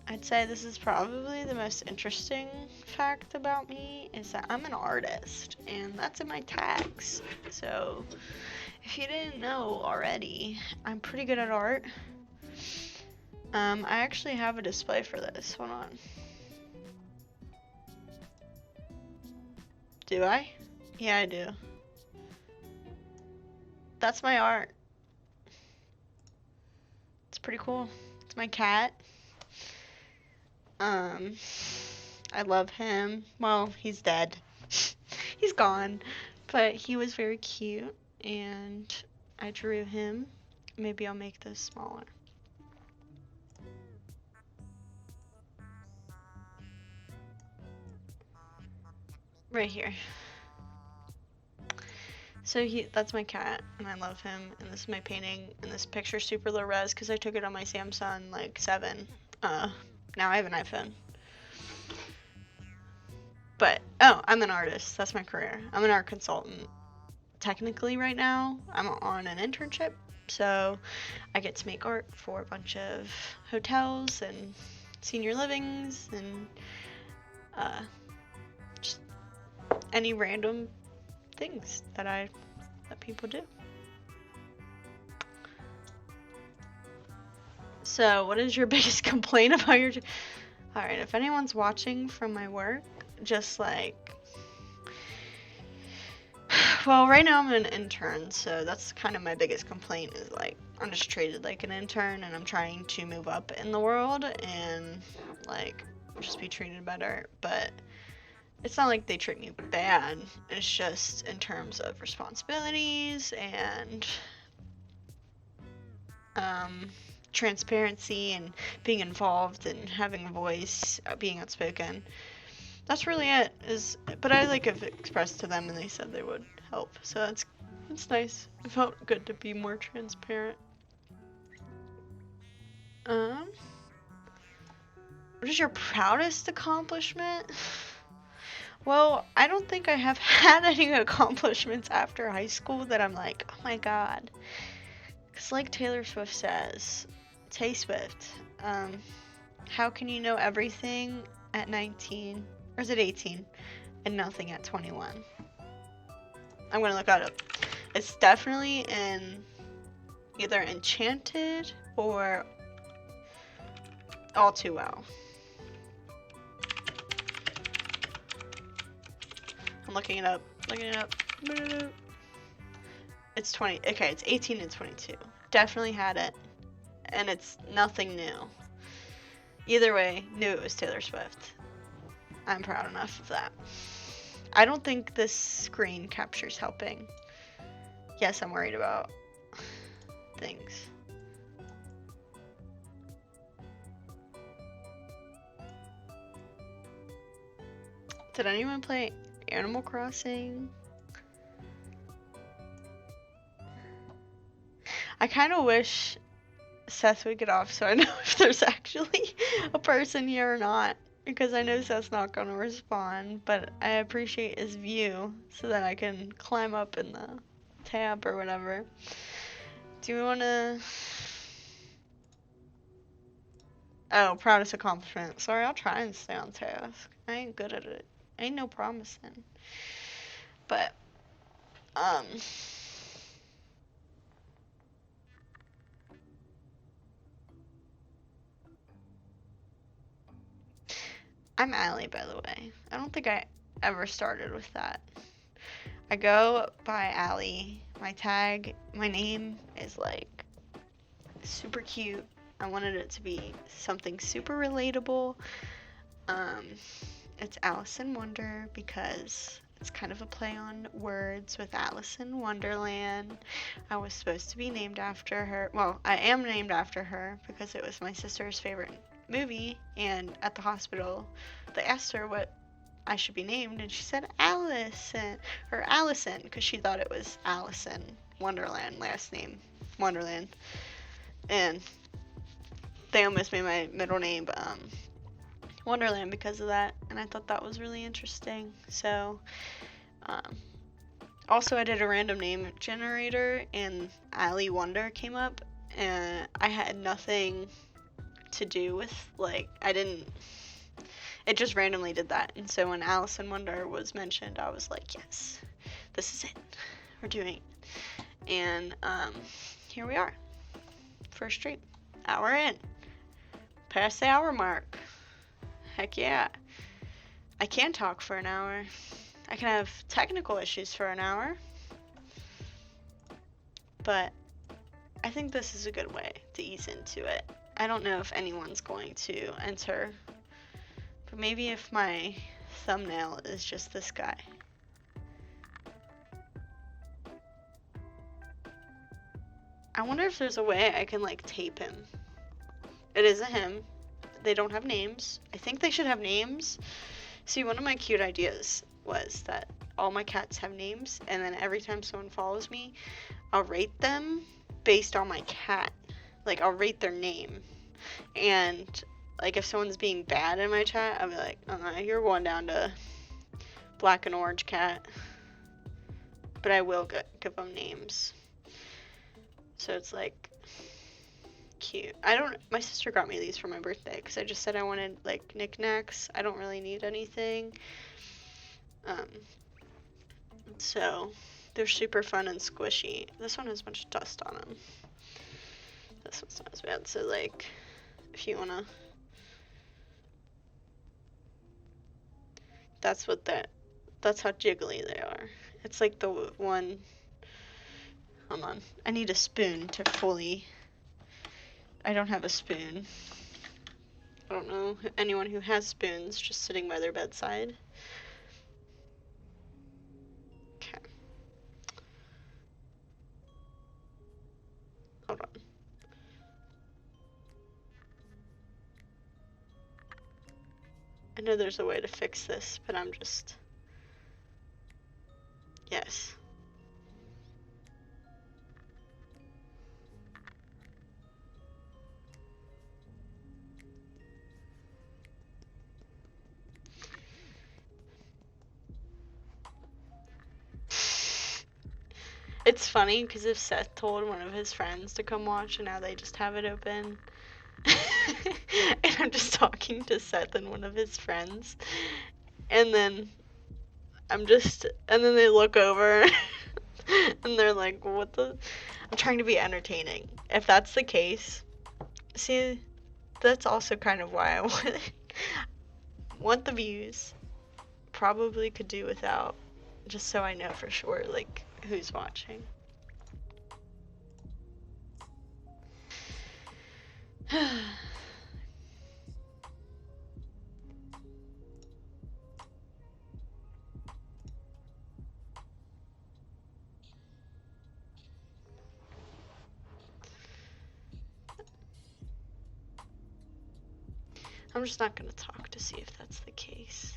I'd say this is probably the most interesting fact about me, is that I'm an artist, and that's in my tags. So, if you didn't know already, I'm pretty good at art. I actually have a display for this. Hold on. Do I? Yeah, I do. That's my art. It's pretty cool. It's my cat. I love him. Well, he's dead. He's gone. But he was very cute, and I drew him. Maybe I'll make this smaller. Right here. So that's my cat, and I love him, and this is my painting, and this picture's super low res because I took it on my Samsung, like, 7. Now I have an iPhone. But, oh, I'm an artist. That's my career. I'm an art consultant. Technically, right now, I'm on an internship, so I get to make art for a bunch of hotels and senior livings and just any random things that people do. So, what is your biggest complaint about your Alright, if anyone's watching from my work, just like, well, right now I'm an intern, so that's kind of my biggest complaint, is like, I'm just treated like an intern, and I'm trying to move up in the world and, like, just be treated better, but it's not like they treat me bad. It's just in terms of responsibilities and transparency and being involved and having a voice, being outspoken. That's really it. But I, like, have expressed to them, and they said they would help. So that's nice. It felt good to be more transparent. What is your proudest accomplishment? Well, I don't think I have had any accomplishments after high school that I'm like, oh my god. Because like Taylor Swift says, Tay Swift, how can you know everything at 19, or is it 18, and nothing at 21? I'm gonna look that up. It's definitely in either Enchanted or All Too Well. I'm looking it up. It's 20. Okay, it's 18 and 22. Definitely had it. And it's nothing new. Either way, knew it was Taylor Swift. I'm proud enough of that. I don't think this screen capture's helping. Yes, I'm worried about things. Did anyone play Animal Crossing? I kind of wish Seth would get off so I know if there's actually a person here or not. Because I know Seth's not going to respond, but I appreciate his view so that I can climb up in the tab or whatever. Do we want to... Oh, proudest accomplishment. Sorry, I'll try and stay on task. I ain't good at it. Ain't no promising. But, I'm Allie, by the way. I don't think I ever started with that. I go by Allie. My tag, my name is like super cute. I wanted it to be something super relatable. It's AllysonWonder because it's kind of a play on words with Alice in Wonderland. I was supposed to be named after her. Well, I am named after her because it was my sister's favorite movie, and at the hospital they asked her what I should be named, and she said Allison, or Allison, because she thought it was Allison Wonderland, last name Wonderland, and they almost made my middle name Wonderland because of that, and I thought that was really interesting. So also I did a random name generator and AllysonWonder came up, and I had nothing to do with, like, it just randomly did that. And so when AllysonWonder was mentioned, I was like, yes, this is it, we're doing it. And here we are, first stream, hour in, past the hour mark. Heck yeah. I can talk for an hour. I can have technical issues for an hour. But I think this is a good way to ease into it. I don't know if anyone's going to enter. But maybe if my thumbnail is just this guy. I wonder if there's a way I can, like, tape him. It is a him. They don't have names. I think they should have names. See, one of my cute ideas was that all my cats have names, and then every time someone follows me, I'll rate them based on my cat. Like, I'll rate their name. And, like, if someone's being bad in my chat, I'll be like, you're going down to black and orange cat. But I will give them names. So it's, like, cute. My sister got me these for my birthday because I just said I wanted, like, knickknacks. I don't really need anything. So they're super fun and squishy. This one has a bunch of dust on them. This one's not as bad. So, like, if you wanna, that's how jiggly they are. It's like the one, hold on, I need a spoon to fully, I don't have a spoon. I don't know anyone who has spoons just sitting by their bedside. Okay. Hold on. I know there's a way to fix this, but I'm just... Yes. It's funny because if Seth told one of his friends to come watch and now they just have it open, and I'm just talking to Seth and one of his friends, and then and then they look over and they're like, what the? I'm trying to be entertaining. If that's the case, see, that's also kind of why I want the views. Probably could do without, just so I know for sure, like, who's watching. I'm just not gonna talk to see if that's the case.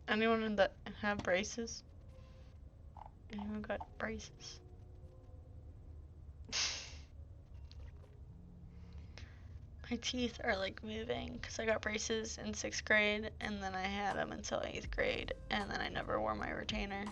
Anyone that have braces? Anyone got braces? My teeth are like moving because I got braces in 6th grade and then I had them until 8th grade and then I never wore my retainer.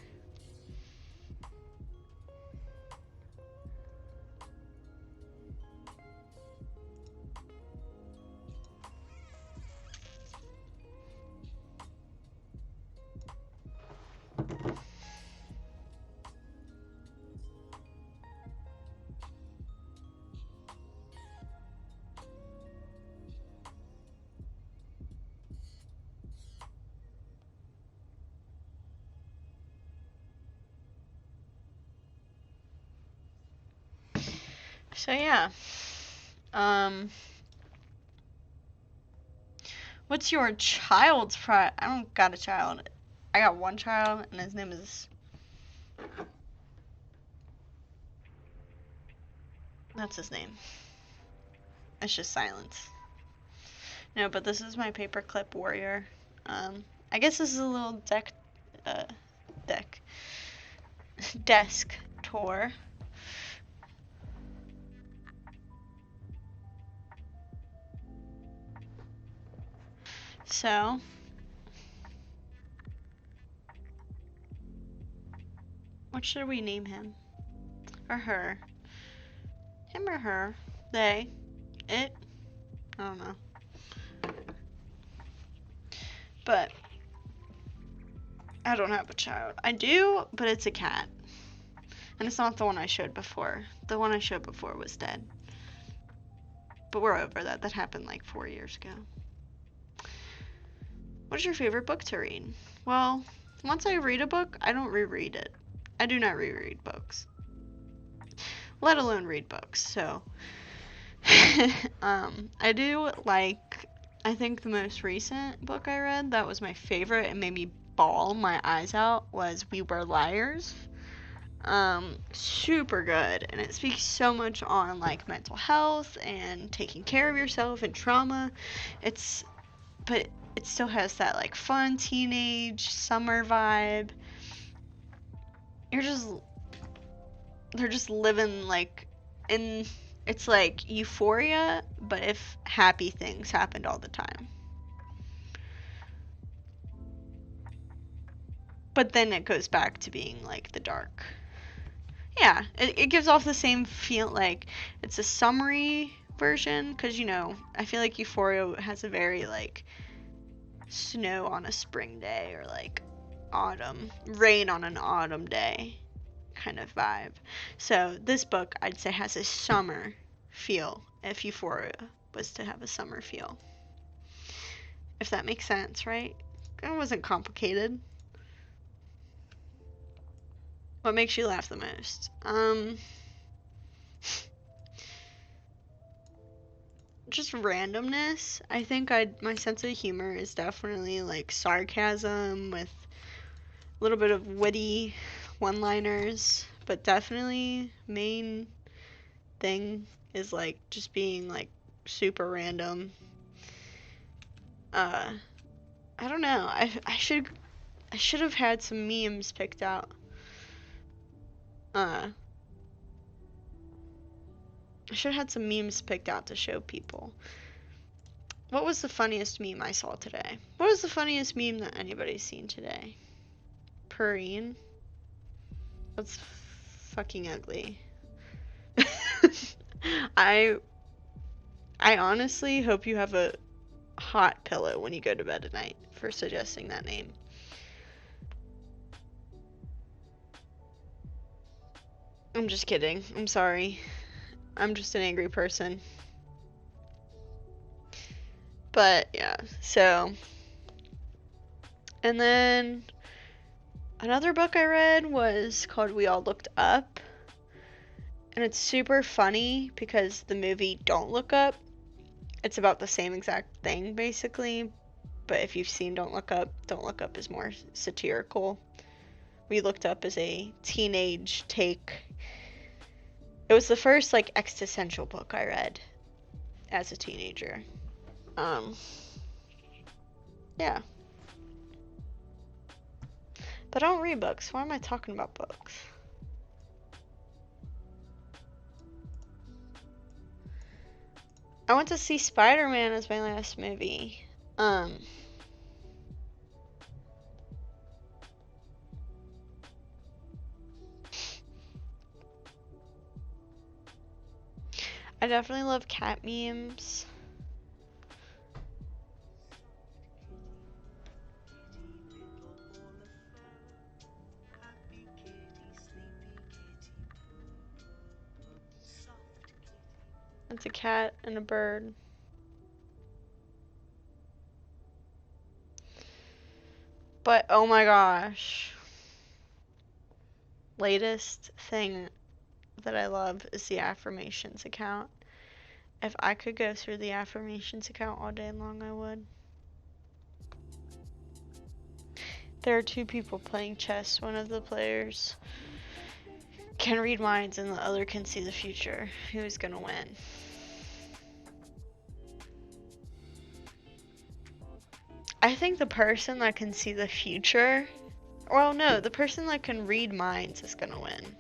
So yeah, what's your child's pride? I don't got a child. I got one child and his name is, that's his name. It's just silence. No, but this is my paperclip warrior. I guess this is a little desk tour. So, what should we name him? Or her? Him or her? They? It? I don't know. But, I don't have a child. I do, but it's a cat. And it's not the one I showed before. The one I showed before was dead. But we're over that. That happened like 4 years ago. What's your favorite book to read? Well, once I read a book, I don't reread it. I do not reread books. Let alone read books. So, I do like, I think the most recent book I read that was my favorite and made me bawl my eyes out was We Were Liars. Super good, and it speaks so much on like mental health and taking care of yourself and trauma. But it still has that like fun teenage summer vibe. They're just living like in, it's like Euphoria, but if happy things happened all the time. But then it goes back to being like the dark. Yeah, it gives off the same feel, like it's a summery version, because I feel like Euphoria has a very like snow on a spring day or like rain on an autumn day kind of vibe. So this book I'd say has a summer feel, if Euphoria was to have a summer feel. If that makes sense, right? It wasn't complicated. What makes you laugh the most? just randomness. I think my sense of humor is definitely like sarcasm with a little bit of witty one-liners, but definitely main thing is like just being like super random. I don't know. I should have had some memes picked out. I should have had some memes picked out to show people. What was the funniest meme I saw today? What was the funniest meme that anybody's seen today? Purine? That's fucking ugly. I honestly hope you have a hot pillow when you go to bed at night for suggesting that name. I'm just kidding. I'm sorry. I'm just an angry person. But yeah, so. And then another book I read was called We All Looked Up. And it's super funny because the movie Don't Look Up, it's about the same exact thing basically. But if you've seen Don't Look Up is more satirical. We Looked Up is a teenage take. It was the first like existential book I read as a teenager. Yeah. But I don't read books. Why am I talking about books? I went to see Spider-Man as my last movie. I definitely love cat memes. It's a cat and a bird. But oh my gosh. Latest thing that I love is the affirmations account. If I could go through the affirmations account all day long, I would. There are two people playing chess. One of the players can read minds and the other can see the future. Who's gonna win? I think the person that can see the future, well, no, the person that can read minds is gonna win.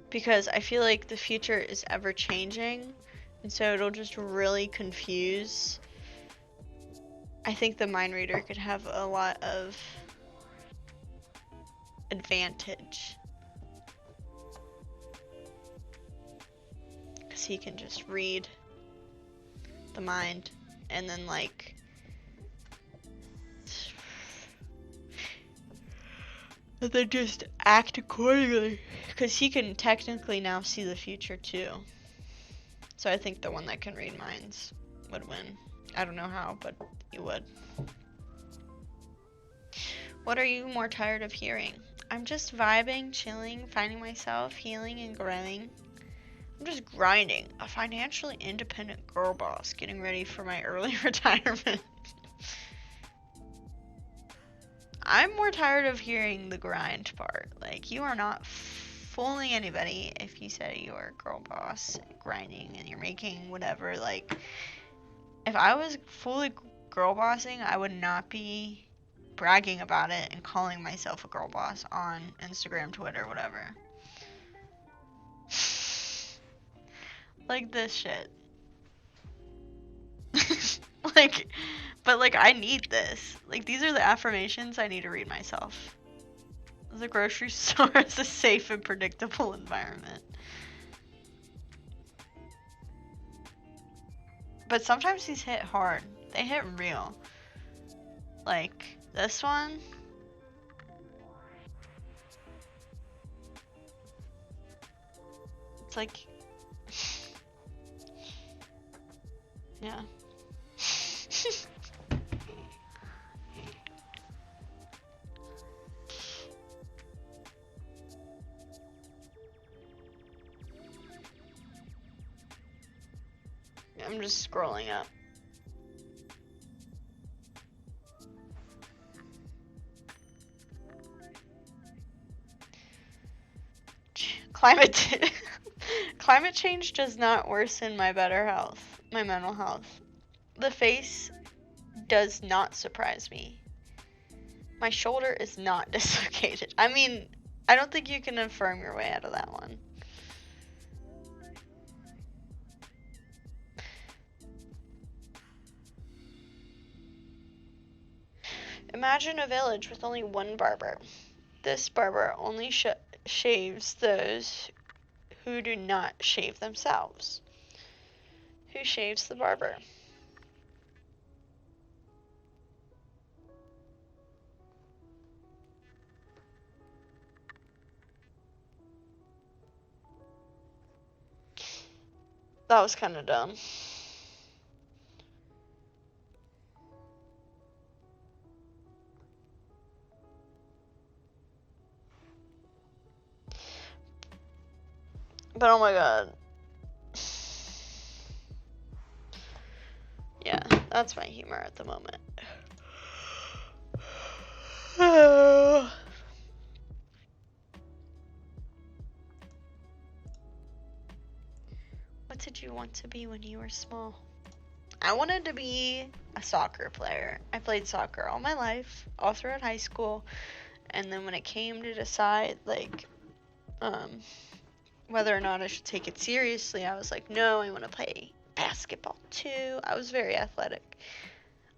Because I feel like the future is ever changing, and so it'll just really confuse. I think the mind reader could have a lot of advantage. Because he can just read the mind and then like and then just act accordingly. Because he can technically now see the future too. So I think the one that can read minds would win. I don't know how, but you would. What are you more tired of hearing? I'm just vibing, chilling, finding myself, healing, and growing. I'm just grinding. A financially independent girl boss, getting ready for my early retirement. I'm more tired of hearing the grind part. Like, you are not fooling anybody if you say you're a girl boss, grinding, and you're making whatever. Like, if I was fully girl bossing, I would not be bragging about it and calling myself a girl boss on Instagram, Twitter, whatever. Like this shit. Like, but like I need this. Like, these are the affirmations I need to read myself. The grocery store is a safe and predictable environment. But sometimes these hit hard. They hit real. Like this one. It's like, yeah. I'm just scrolling up. Climate change does not worsen my mental health. The face does not surprise me. My shoulder is not dislocated. I mean, I don't think you can affirm your way out of that one. Imagine a village with only one barber. This barber only shaves those who do not shave themselves. Who shaves the barber? That was kind of dumb. But oh my god. Yeah, that's my humor at the moment. What did you want to be when you were small? I wanted to be a soccer player. I played soccer all my life, all throughout high school, and then when it came to decide, like, whether or not I should take it seriously, I was like, no, I want to play basketball too. I was very athletic.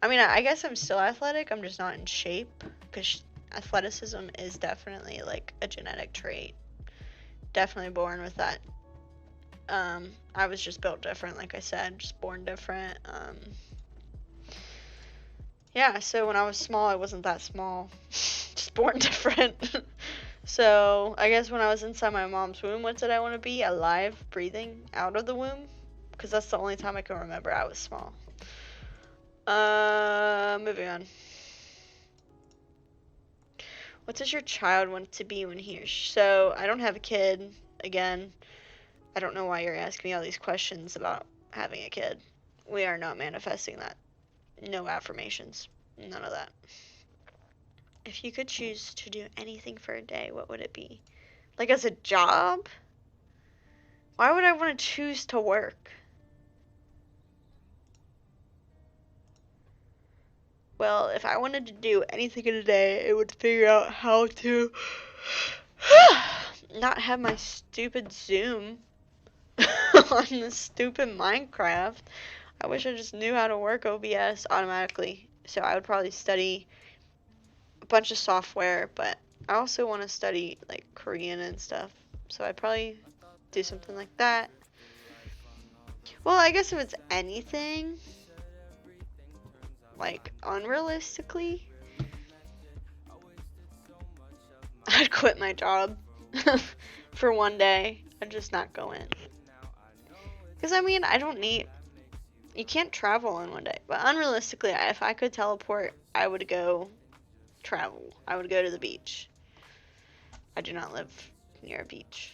I mean, I guess I'm still athletic, I'm just not in shape, because athleticism is definitely, like, a genetic trait. Definitely born with that. I was just built different, like I said, just born different. Yeah, so when I was small, I wasn't that small. Just born different. So, I guess when I was inside my mom's womb, what did I want to be? Alive, breathing, out of the womb? Because that's the only time I can remember I was small. Moving on. What does your child want to be when he so, I don't have a kid, again. I don't know why you're asking me all these questions about having a kid. We are not manifesting that. No affirmations. None of that. If you could choose to do anything for a day, what would it be? Like as a job? Why would I want to choose to work? Well, if I wanted to do anything in a day, it would figure out how to not have my stupid Zoom on this stupid Minecraft. I wish I just knew how to work OBS automatically. So I would probably study a bunch of software, but I also want to study like Korean and stuff. So I'd probably do something like that. Well, I guess if it's anything, like unrealistically, I'd quit my job for one day and just not go in. Because I mean, I don't need. You can't travel in one day. But unrealistically, if I could teleport, I would go travel. I would go to the beach. I do not live near a beach.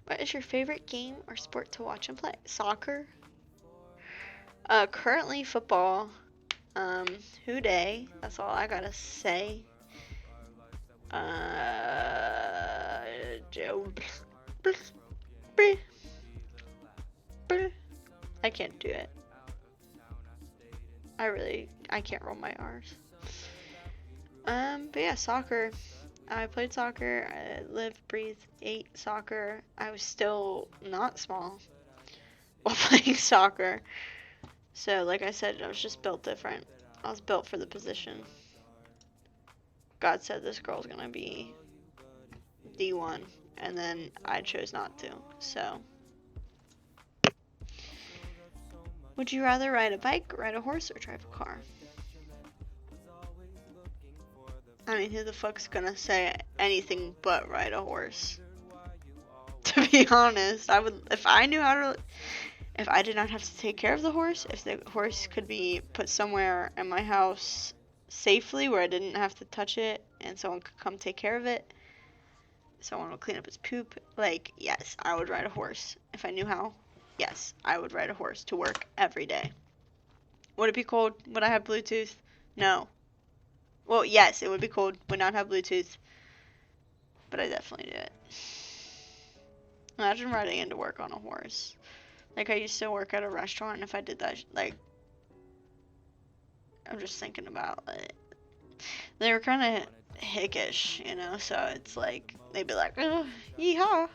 What is your favorite game or sport to watch and play? Soccer. Currently football. Who day? That's all I gotta say. I can't do it. I can't roll my R's. But yeah, soccer. I played soccer. I lived, breathed, ate soccer. I was still not small while playing soccer. So, like I said, I was just built different. I was built for the position. God said this girl's gonna be D1, and then I chose not to. So, would you rather ride a bike, ride a horse, or drive a car? I mean, who the fuck's gonna say anything but ride a horse? To be honest, I would, if I knew how to, if I did not have to take care of the horse, if the horse could be put somewhere in my house safely where I didn't have to touch it and someone could come take care of it, someone would clean up its poop, like, yes, I would ride a horse if I knew how. Yes, I would ride a horse to work every day. Would it be cold? Would I have Bluetooth? No. Well, yes, it would be cold. Would not have Bluetooth. But I definitely do it. Imagine riding into work on a horse. Like, I used to work at a restaurant, and if I did that, like, I'm just thinking about it. They were kind of hickish, you know, so it's like, they'd be like, oh, yeehaw.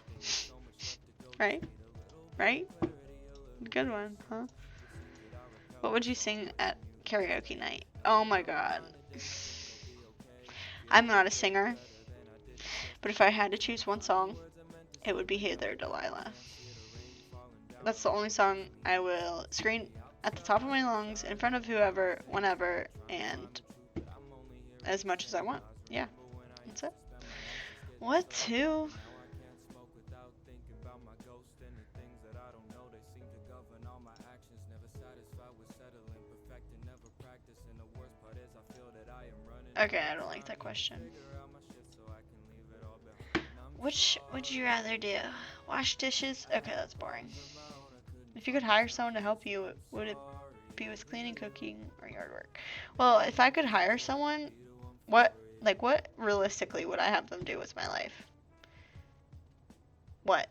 Right? Right? Good one, huh? What would you sing at karaoke night? Oh my god. I'm not a singer, but if I had to choose one song, it would be Hey There, Delilah. That's the only song I will scream at the top of my lungs in front of whoever, whenever, and as much as I want. Yeah, that's it. What to? Okay, I don't like that question. Which would you rather do? Wash dishes? Okay, that's boring. If you could hire someone to help you, would it be with cleaning, cooking, or yard work? Well, if I could hire someone, what realistically would I have them do with my life? What?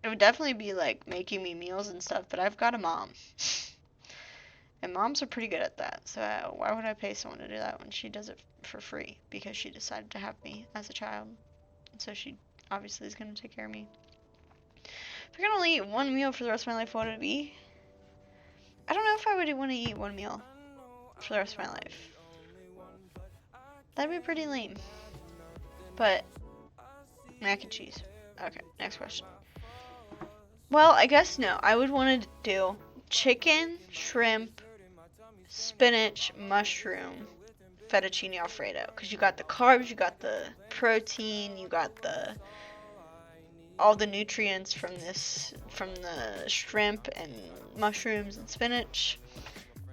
It would definitely be like making me meals and stuff, but I've got a mom. And moms are pretty good at that, so why would I pay someone to do that when she does it for free? Because she decided to have me as a child. So she obviously is going to take care of me. If I could only eat one meal for the rest of my life, what would it be? I don't know if I would want to eat one meal for the rest of my life. That'd be pretty lame. But, mac and cheese. Okay, next question. Well, I guess no. I would want to do chicken, shrimp, spinach, mushroom, fettuccine alfredo. Because you got the carbs, you got the protein, you got all the nutrients from the shrimp and mushrooms and spinach.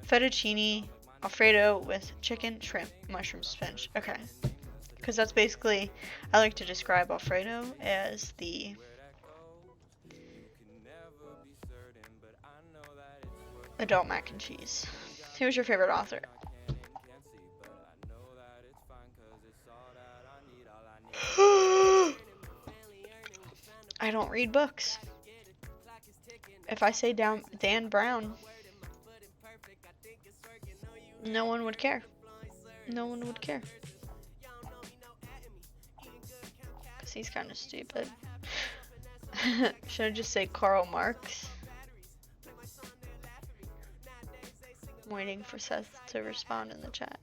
Fettuccine Alfredo with chicken, shrimp, mushrooms, spinach. Okay. Because that's basically, I like to describe Alfredo as the adult mac and cheese. Who's your favorite author? I don't read books. If I say Dan Brown, no one would care. No one would care. Because he's kind of stupid. Should I just say Karl Marx? I'm waiting for Seth to respond in the chat.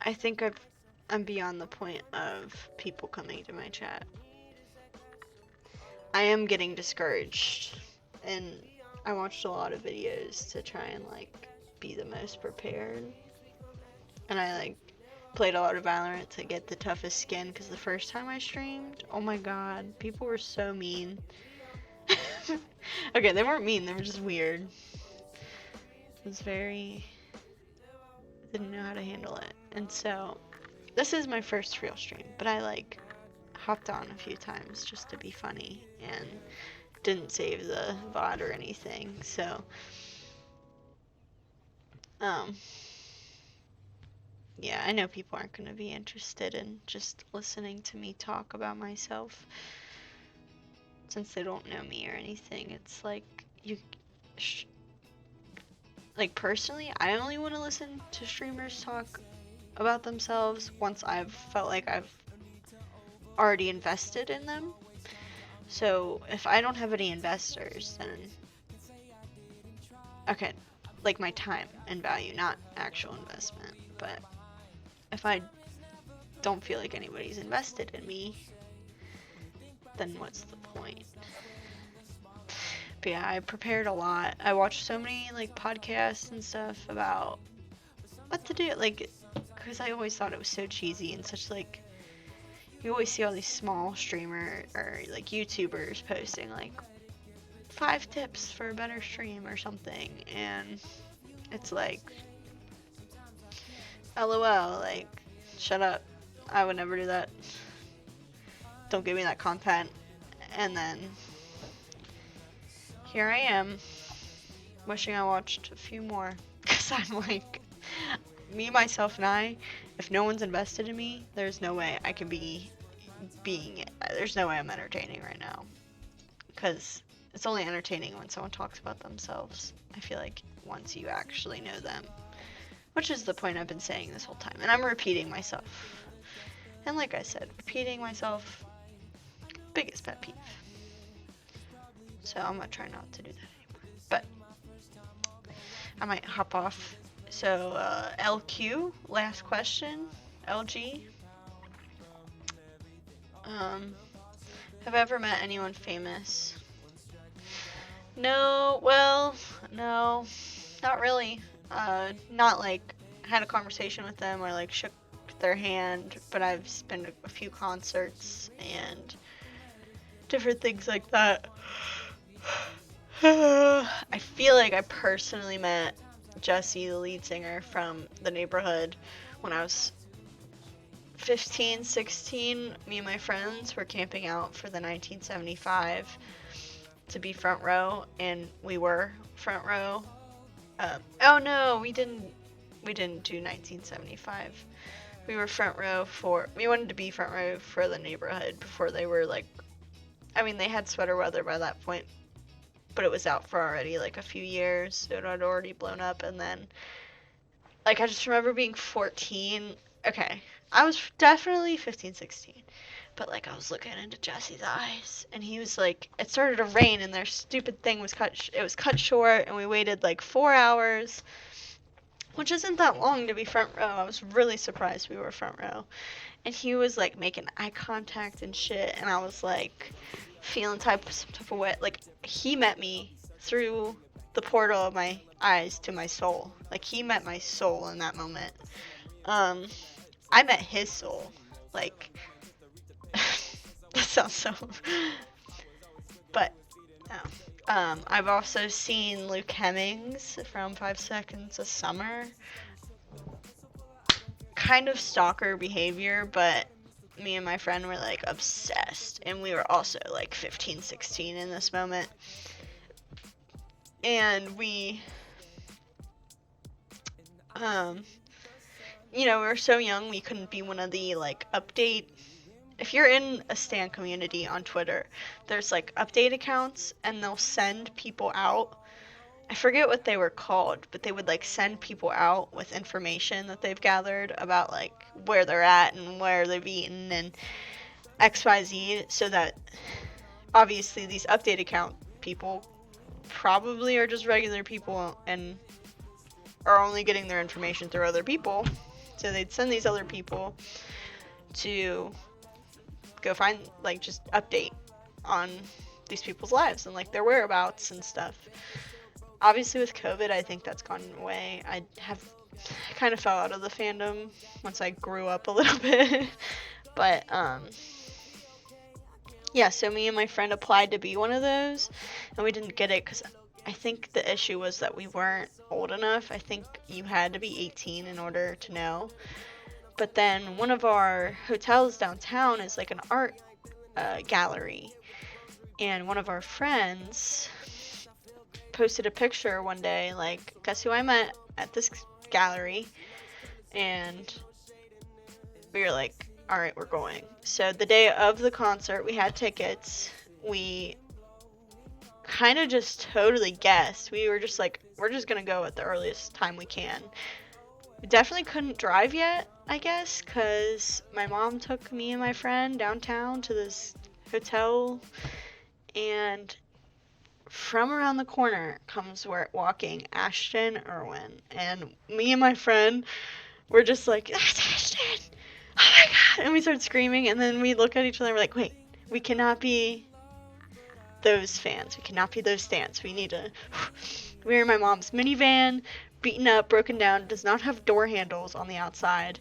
I think I'm beyond the point of people coming to my chat. I am getting discouraged, and I watched a lot of videos to try and like be the most prepared, and I like played a lot of Valorant to get the toughest skin, because the first time I streamed, oh my god, people were so mean. Okay, they weren't mean, they were just weird. It was didn't know how to handle it. And so, this is my first real stream, but I like hopped on a few times just to be funny and didn't save the VOD or anything. So, yeah, I know people aren't going to be interested in just listening to me talk about myself. Since they don't know me or anything, it's like, like personally, I only want to listen to streamers talk about themselves once I've felt like I've already invested in them. So if I don't have any investors, then okay, like my time and value, not actual investment, but if I don't feel like anybody's invested in me, then what's the point? But yeah, I prepared a lot. I watched so many like podcasts and stuff about what to do, like, because I always thought it was so cheesy and such like, you always see all these small streamer or like YouTubers posting like 5 tips for a better stream or something, and it's like, LOL, like, shut up. I would never do that. Don't give me that content. And then here I am, wishing I watched a few more. Because I'm like, me, myself, and I, if no one's invested in me, there's no way I can there's no way I'm entertaining right now. Because it's only entertaining when someone talks about themselves. I feel like once you actually know them. Which is the point I've been saying this whole time. And I'm repeating myself. And like I said, repeating myself, biggest pet peeve. So I'm gonna try not to do that anymore. But I might hop off. So LQ, last question. LG. Have I ever met anyone famous? No, well, no, not really. Not like had a conversation with them or like shook their hand, but I've been to a few concerts and different things like that. I feel like I personally met Jesse, the lead singer from The Neighborhood, when I was 15, 16. Me and my friends were camping out for the 1975 to be front row, and we were front row. Oh no, we didn't do 1975. We were front row we wanted to be front row for The Neighborhood before they were like, I mean, they had sweater weather by that point, but it was out for already like a few years, so it had already blown up. And then, like, I just remember being 14. Okay, I was definitely 15, 16. But, like, I was looking into Jesse's eyes, and he was, like, it started to rain, and their stupid thing was cut short, and we waited, like, 4 hours, which isn't that long to be front row. I was really surprised we were front row. And he was, like, making eye contact and shit, and I was, like, feeling some type of way. Like, he met me through the portal of my eyes to my soul. Like, he met my soul in that moment. I met his soul. Like, that sounds so... But, no. I've also seen Luke Hemmings from 5 Seconds of Summer. Kind of stalker behavior, but me and my friend were, like, obsessed. And we were also, like, 15, 16 in this moment. And we... you know, we were so young, we couldn't be one of the, like, update. If you're in a stan community on Twitter, there's, like, update accounts, and they'll send people out. I forget what they were called, but they would, like, send people out with information that they've gathered about, like, where they're at and where they've eaten and XYZ, so that, obviously, these update account people probably are just regular people and are only getting their information through other people. So they'd send these other people to go find, like, just update on these people's lives and, like, their whereabouts and stuff. Obviously with COVID, I think that's gone away. I kind of fell out of the fandom once I grew up a little bit. But, yeah, so me and my friend applied to be one of those, and we didn't get it because I think the issue was that we weren't old enough. I think you had to be 18 in order to know. But then one of our hotels downtown is like an art gallery. And one of our friends posted a picture one day, like, guess who I met at this gallery? And we were like, all right, we're going. So the day of the concert, we had tickets. We kind of just totally guessed. We were just like, we're just gonna go at the earliest time we can. We definitely couldn't drive yet, I guess, because my mom took me and my friend downtown to this hotel, and from around the corner comes walking Ashton Irwin, and me and my friend were just like, that's Ashton! Oh my god! And we started screaming, and then we look at each other and we're like, wait, we cannot be those fans. We cannot be those stans. We need to... We're in my mom's minivan, beaten up, broken down, does not have door handles on the outside.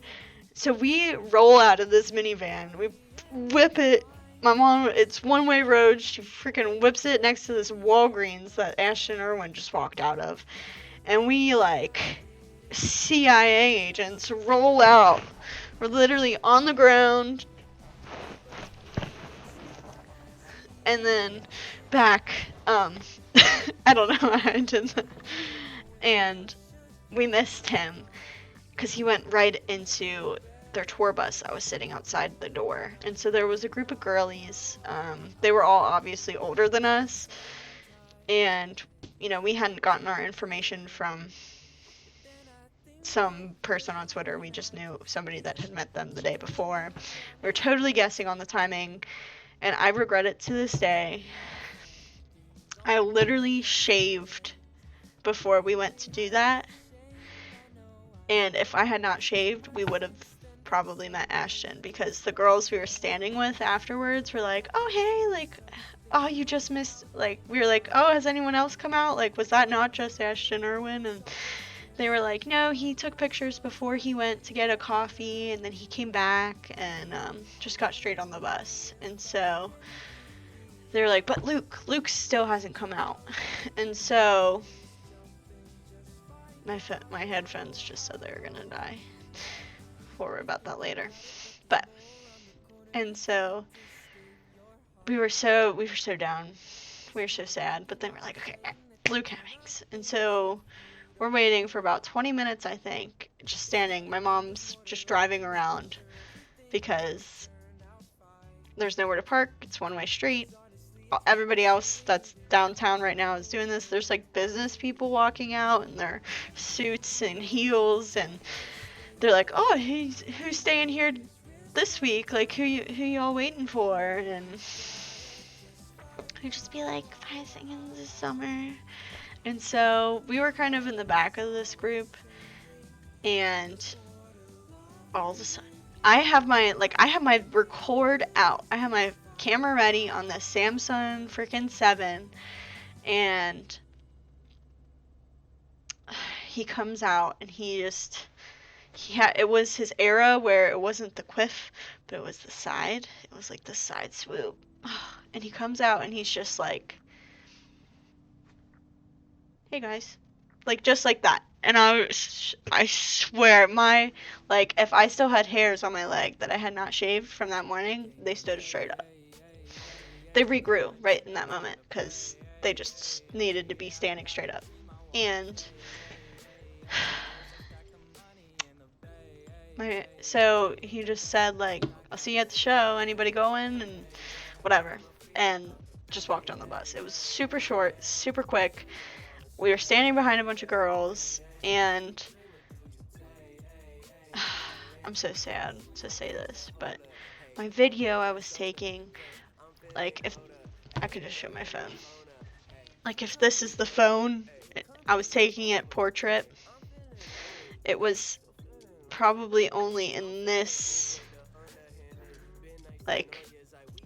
So we roll out of this minivan. We whip it. My mom, it's one-way road. She freaking whips it next to this Walgreens that Ashton Irwin just walked out of. And we, like, CIA agents roll out. We're literally on the ground. And then back, I don't know how I did that. And we missed him because he went right into their tour bus. I was sitting outside the door. And so there was a group of girlies. They were all obviously older than us. And, you know, we hadn't gotten our information from some person on Twitter. We just knew somebody that had met them the day before. We were totally guessing on the timing. And I regret it to this day. I literally shaved before we went to do that. And if I had not shaved, we would have probably met Ashton, because the girls we were standing with afterwards were like, oh, hey, like, oh, you just missed, like, we were like, oh, has anyone else come out? Like, was that not just Ashton Irwin? And they were like, no, he took pictures before he went to get a coffee, and then he came back and just got straight on the bus. And so they were like, but Luke still hasn't come out. And so my headphones just said they were gonna die. We'll worry about that later. But, and so we were so down. We were so sad. But then we're like, okay, Luke Hemmings. And so we're waiting for about 20 minutes, I think, just standing. My mom's just driving around because there's nowhere to park. It's one-way street. Everybody else that's downtown right now is doing this. There's like business people walking out in their suits and heels, and they're like, oh, who's staying here this week? Like, who y'all waiting for? And I'd just be like, 5 seconds this summer. And so we were kind of in the back of this group, and all of a sudden, I have my record out. I have my camera ready on the Samsung freaking 7, and he comes out, and it was his era where it wasn't the quiff, but it was the side. It was like the side swoop. And he comes out, and he's just like, hey guys, like, just like that. And I swear, if I still had hairs on my leg that I had not shaved from that morning, they stood straight up. They regrew right in that moment because they just needed to be standing straight up. And so he just said, like, I'll see you at the show, anybody going, and whatever, and just walked on the bus. It was super short, super quick. We were standing behind a bunch of girls, and I'm so sad to say this, but my video I was taking, like, if I could just show my phone, like, if this is the phone, I was taking it portrait. It was probably only in this, like,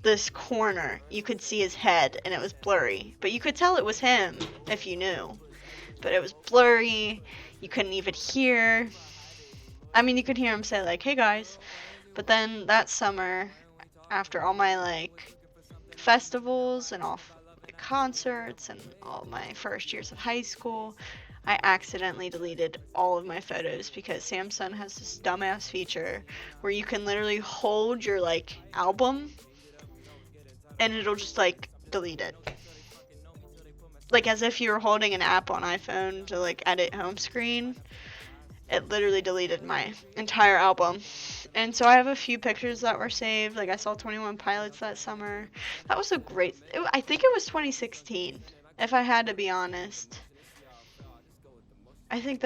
this corner you could see his head, and it was blurry, but you could tell it was him if you knew. But it was blurry. You couldn't even hear. I mean, you could hear him say, like, hey guys. But then that summer, after all my, like, festivals and all my concerts and all my first years of high school, I accidentally deleted all of my photos because Samsung has this dumbass feature where you can literally hold your, like, album and it'll just, like, delete it. Like, as if you were holding an app on iPhone to, like, edit home screen. It literally deleted my entire album. And so I have a few pictures that were saved. Like, I saw 21 Pilots that summer. That was I think it was 2016, if I had to be honest. I think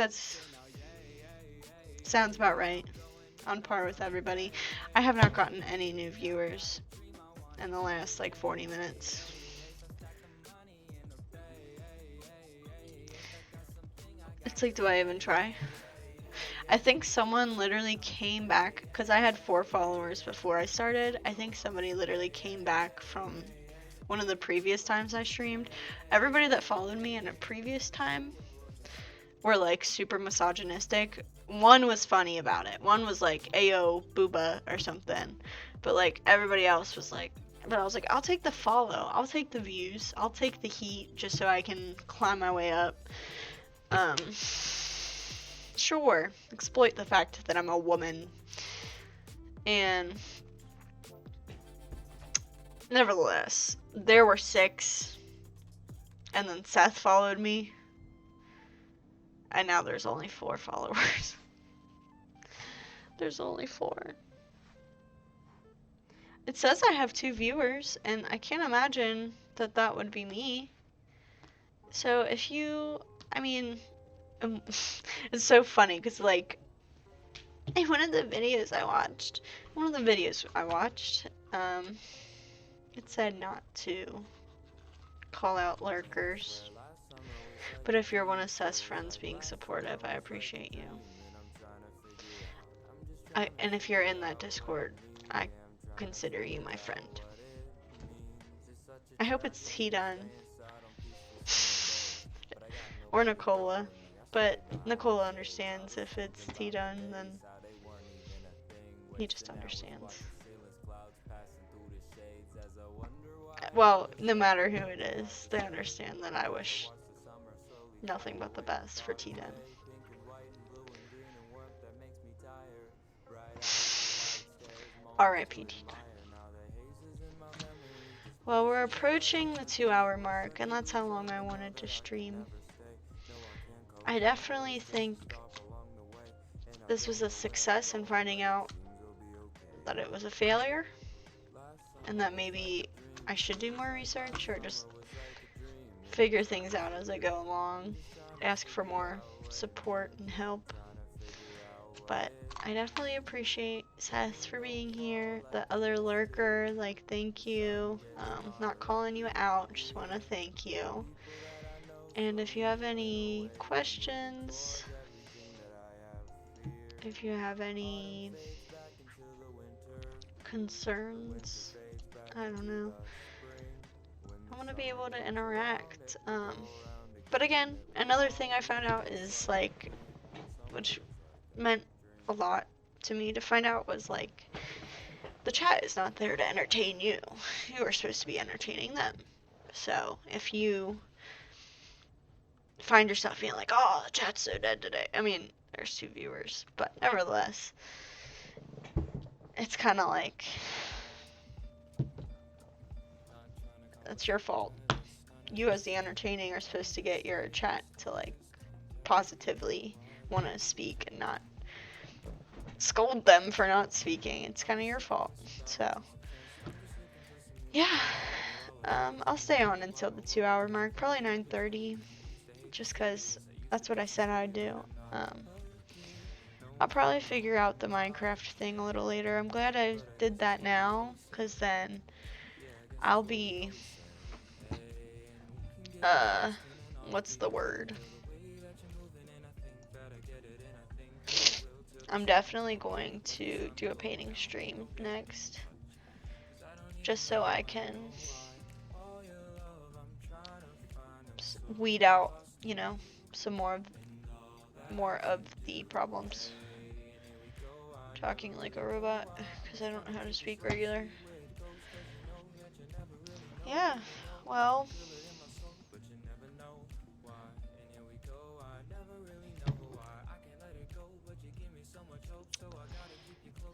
sounds about right. On par with everybody. I have not gotten any new viewers in the last, like, 40 minutes. It's like, do I even try? I think someone literally came back, because I had 4 followers before I started. I think somebody literally came back from one of the previous times I streamed. Everybody that followed me in a previous time were, like, super misogynistic. One was funny about it. One was like, ayo, booba, or something. But, like, everybody else was like, but I was like, I'll take the follow. I'll take the views. I'll take the heat just so I can climb my way up. Sure, exploit the fact that I'm a woman. And nevertheless, there were 6, and then Seth followed me, and now there's only 4 followers. There's only 4. It says I have 2 viewers, and I can't imagine that that would be me. So if you, I mean, it's so funny because like in one of the videos I watched, it said not to call out lurkers. But if you're one of Seth's friends being supportive, I appreciate you. And if you're in that Discord, I consider you my friend. I hope it's T-Done. Or Nicola. But Nicola understands if it's T-Done, then he just understands. Well, no matter who it is, they understand that I wish nothing but the best for T-Done. R.I.P. T-Done. Well, we're approaching the 2-hour mark, and that's how long I wanted to stream. I definitely think this was a success in finding out that it was a failure, and that maybe I should do more research or just figure things out as I go along, ask for more support and help. But I definitely appreciate Seth for being here, the other lurker, like, thank you. Not calling you out, just want to thank you. And if you have any questions, if you have any concerns, I don't know, I want to be able to interact. But again, another thing I found out is, like, which meant a lot to me to find out, was like, the chat is not there to entertain you. You are supposed to be entertaining them. So if you find yourself being like, oh, the chat's so dead today. I mean, there's 2 viewers, but nevertheless, it's kind of like, that's your fault. You as the entertaining are supposed to get your chat to, like, positively want to speak and not scold them for not speaking. It's kind of your fault. So yeah, I'll stay on until the 2-hour mark, probably 9:30, just because that's what I said I'd do. I'll probably figure out the Minecraft thing a little later. I'm glad I did that now, because then I'll be, what's the word? I'm definitely going to do a painting stream next, just so I can weed out, you know, some more of the problems. Talking like a robot, because I don't know how to speak regular. Yeah, well,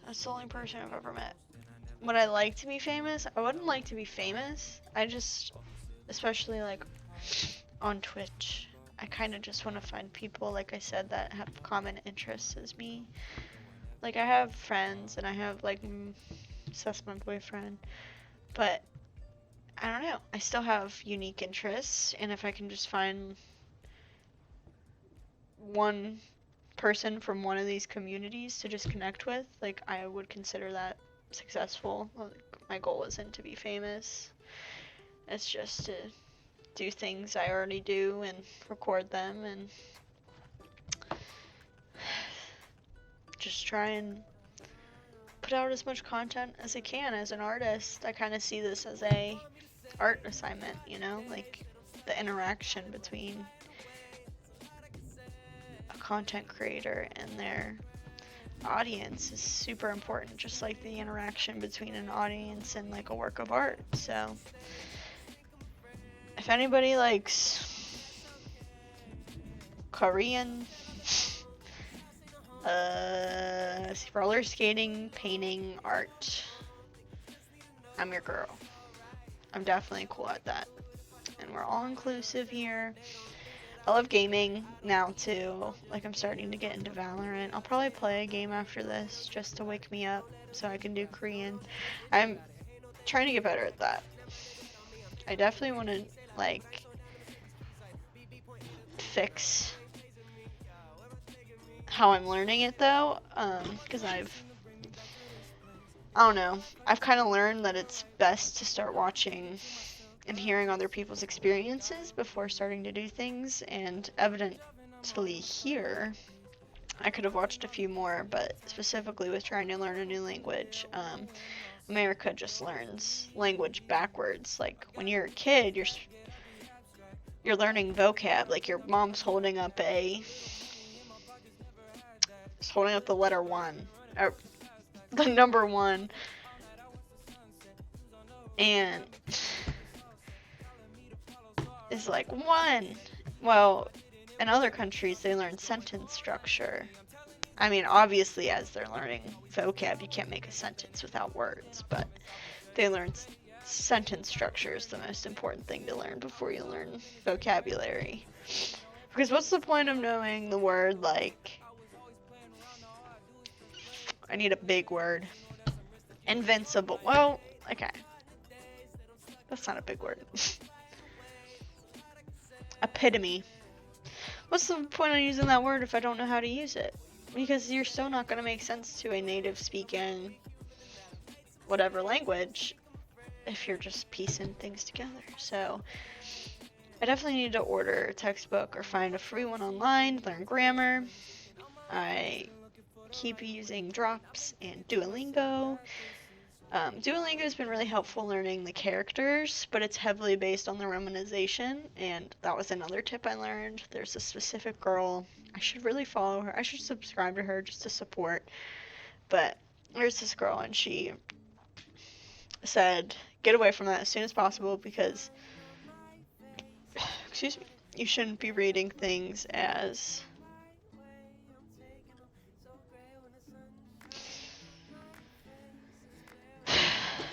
that's the only person I've ever met. Would I like to be famous? I wouldn't like to be famous. I just, especially like on Twitch, I kind of just want to find people, like I said, that have common interests as me. Like, I have friends, and I have, like, Seth's my boyfriend, but I don't know. I still have unique interests, and if I can just find one person from one of these communities to just connect with, like, I would consider that successful. Like, my goal isn't to be famous. It's just to do things I already do and record them and just try and put out as much content as I can as an artist. I kind of see this as a art assignment, you know, like the interaction between a content creator and their audience is super important, just like the interaction between an audience and like a work of art. So if anybody likes Korean Roller skating, painting, art. I'm your girl. I'm definitely cool at that. And we're all inclusive here. I love gaming now too. Like, I'm starting to get into Valorant. I'll probably play a game after this just to wake me up so I can do Korean. I'm trying to get better at that. I definitely want to, like, fix how I'm learning it though, because I don't know, I've kind of learned that it's best to start watching and hearing other people's experiences before starting to do things, and evidently here, I could have watched a few more, but specifically with trying to learn a new language, America just learns language backwards. Like, when you're a kid, you're learning vocab, like your mom's holding up the letter 1, or the number 1, and is like 1. Well, in other countries, they learn sentence structure. I mean, obviously, as they're learning vocab, you can't make a sentence without words, but they learn sentence structure is the most important thing to learn before you learn vocabulary. Because what's the point of knowing the word, like, I need a big word. Invincible. Well, okay. That's not a big word. Epitome. What's the point of using that word if I don't know how to use it? Because you're still not going to make sense to a native speaking whatever language if you're just piecing things together. So I definitely need to order a textbook or find a free one online, learn grammar. I keep using Drops and Duolingo. Duolingo has been really helpful learning the characters, but it's heavily based on the romanization, and that was another tip I learned. There's a specific girl, I should really follow her, I should subscribe to her just to support, but there's this girl, and she said, get away from that as soon as possible, because, excuse me, you shouldn't be reading things as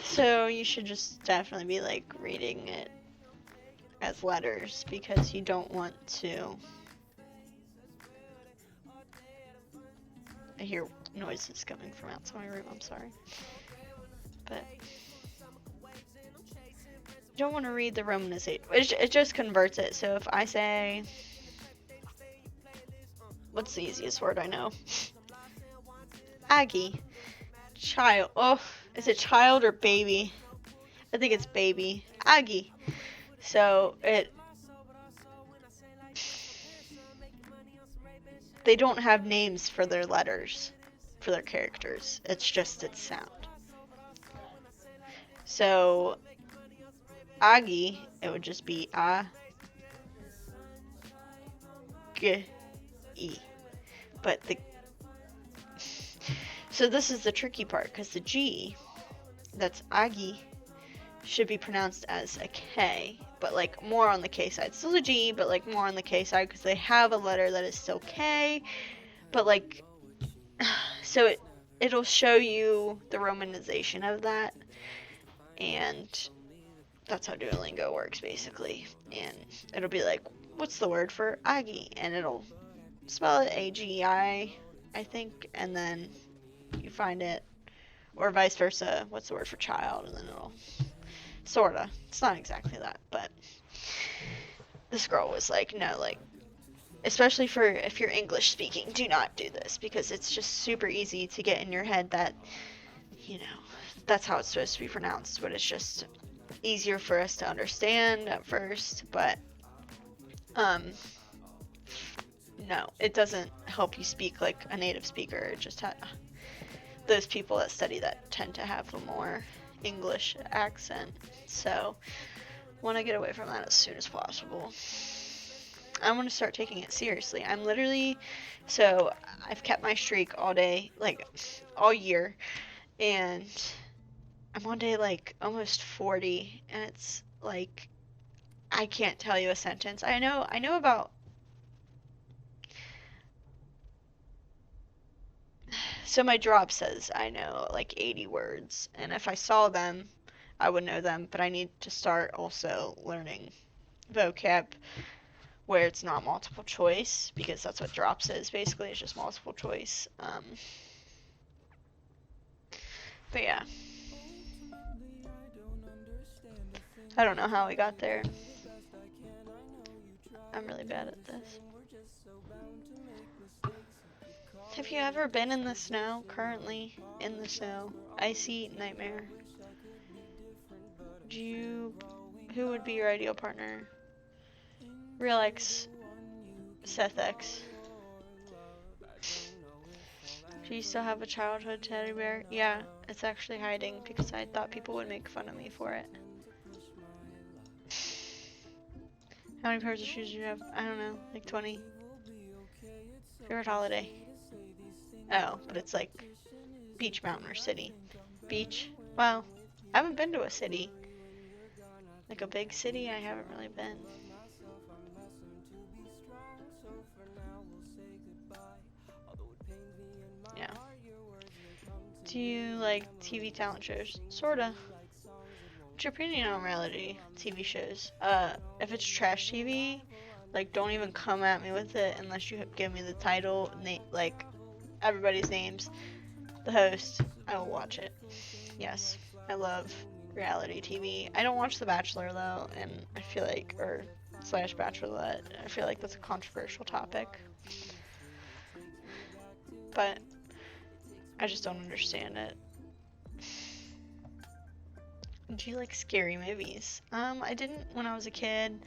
so you should just definitely be, like, reading it as letters, because you don't want to. I hear noises coming from outside my room, I'm sorry. But you don't want to read the romanization. It just converts it. So if I say, what's the easiest word I know? Aggie. Child. Oh, is it child or baby? I think it's baby. Aggie. So they don't have names for their letters, for their characters. It's just its sound. So Aggie, it would just be A-G-E. But so this is the tricky part, because the G, that's Aggie, should be pronounced as a K, but, like, more on the K side. Still a G, but, like, more on the K side, because they have a letter that is still K, but, like, so it'll show you the romanization of that, and that's how Duolingo works, basically. And it'll be like, what's the word for Aggie? And it'll spell it A-G-I, I think, and then you find it, or vice versa, what's the word for child, and then it'll, sorta, it's not exactly that, but this girl was like, no, like, especially for if you're English speaking, do not do this, because it's just super easy to get in your head that, you know, that's how it's supposed to be pronounced, but it's just easier for us to understand at first, but no, it doesn't help you speak like a native speaker. It just those people that study that tend to have a more English accent, so want to get away from that as soon as possible. I want to start taking it seriously. I'm literally, so I've kept my streak all day, like all year, and I'm on day like almost 40, and it's like I can't tell you a sentence. I know about So my drop says I know like 80 words, and if I saw them, I would know them, but I need to start also learning vocab where it's not multiple choice, because that's what drops is basically. It's just multiple choice. But yeah, I don't know how we got there. I'm really bad at this. Have you ever been in the snow? Currently in the snow. Icy nightmare. Who would be your ideal partner? Real X, Seth X. Do you still have a childhood teddy bear? Yeah, it's actually hiding because I thought people would make fun of me for it. How many pairs of shoes do you have? I don't know, like 20. Favorite holiday? Oh, but it's like beach, mountain, or city. Beach? Well, I haven't been to a city. Like a big city, I haven't really been. Yeah. Do you like TV talent shows? Sorta. What's your opinion on reality TV shows? If it's trash TV, like don't even come at me with it unless you give me the title, like everybody's names, the host. I will watch it. Yes, I love reality TV. I don't watch The Bachelor though, and I feel like, or slash Bachelorette, I feel like that's a controversial topic. But I just don't understand it. Do you like scary movies? I didn't when I was a kid.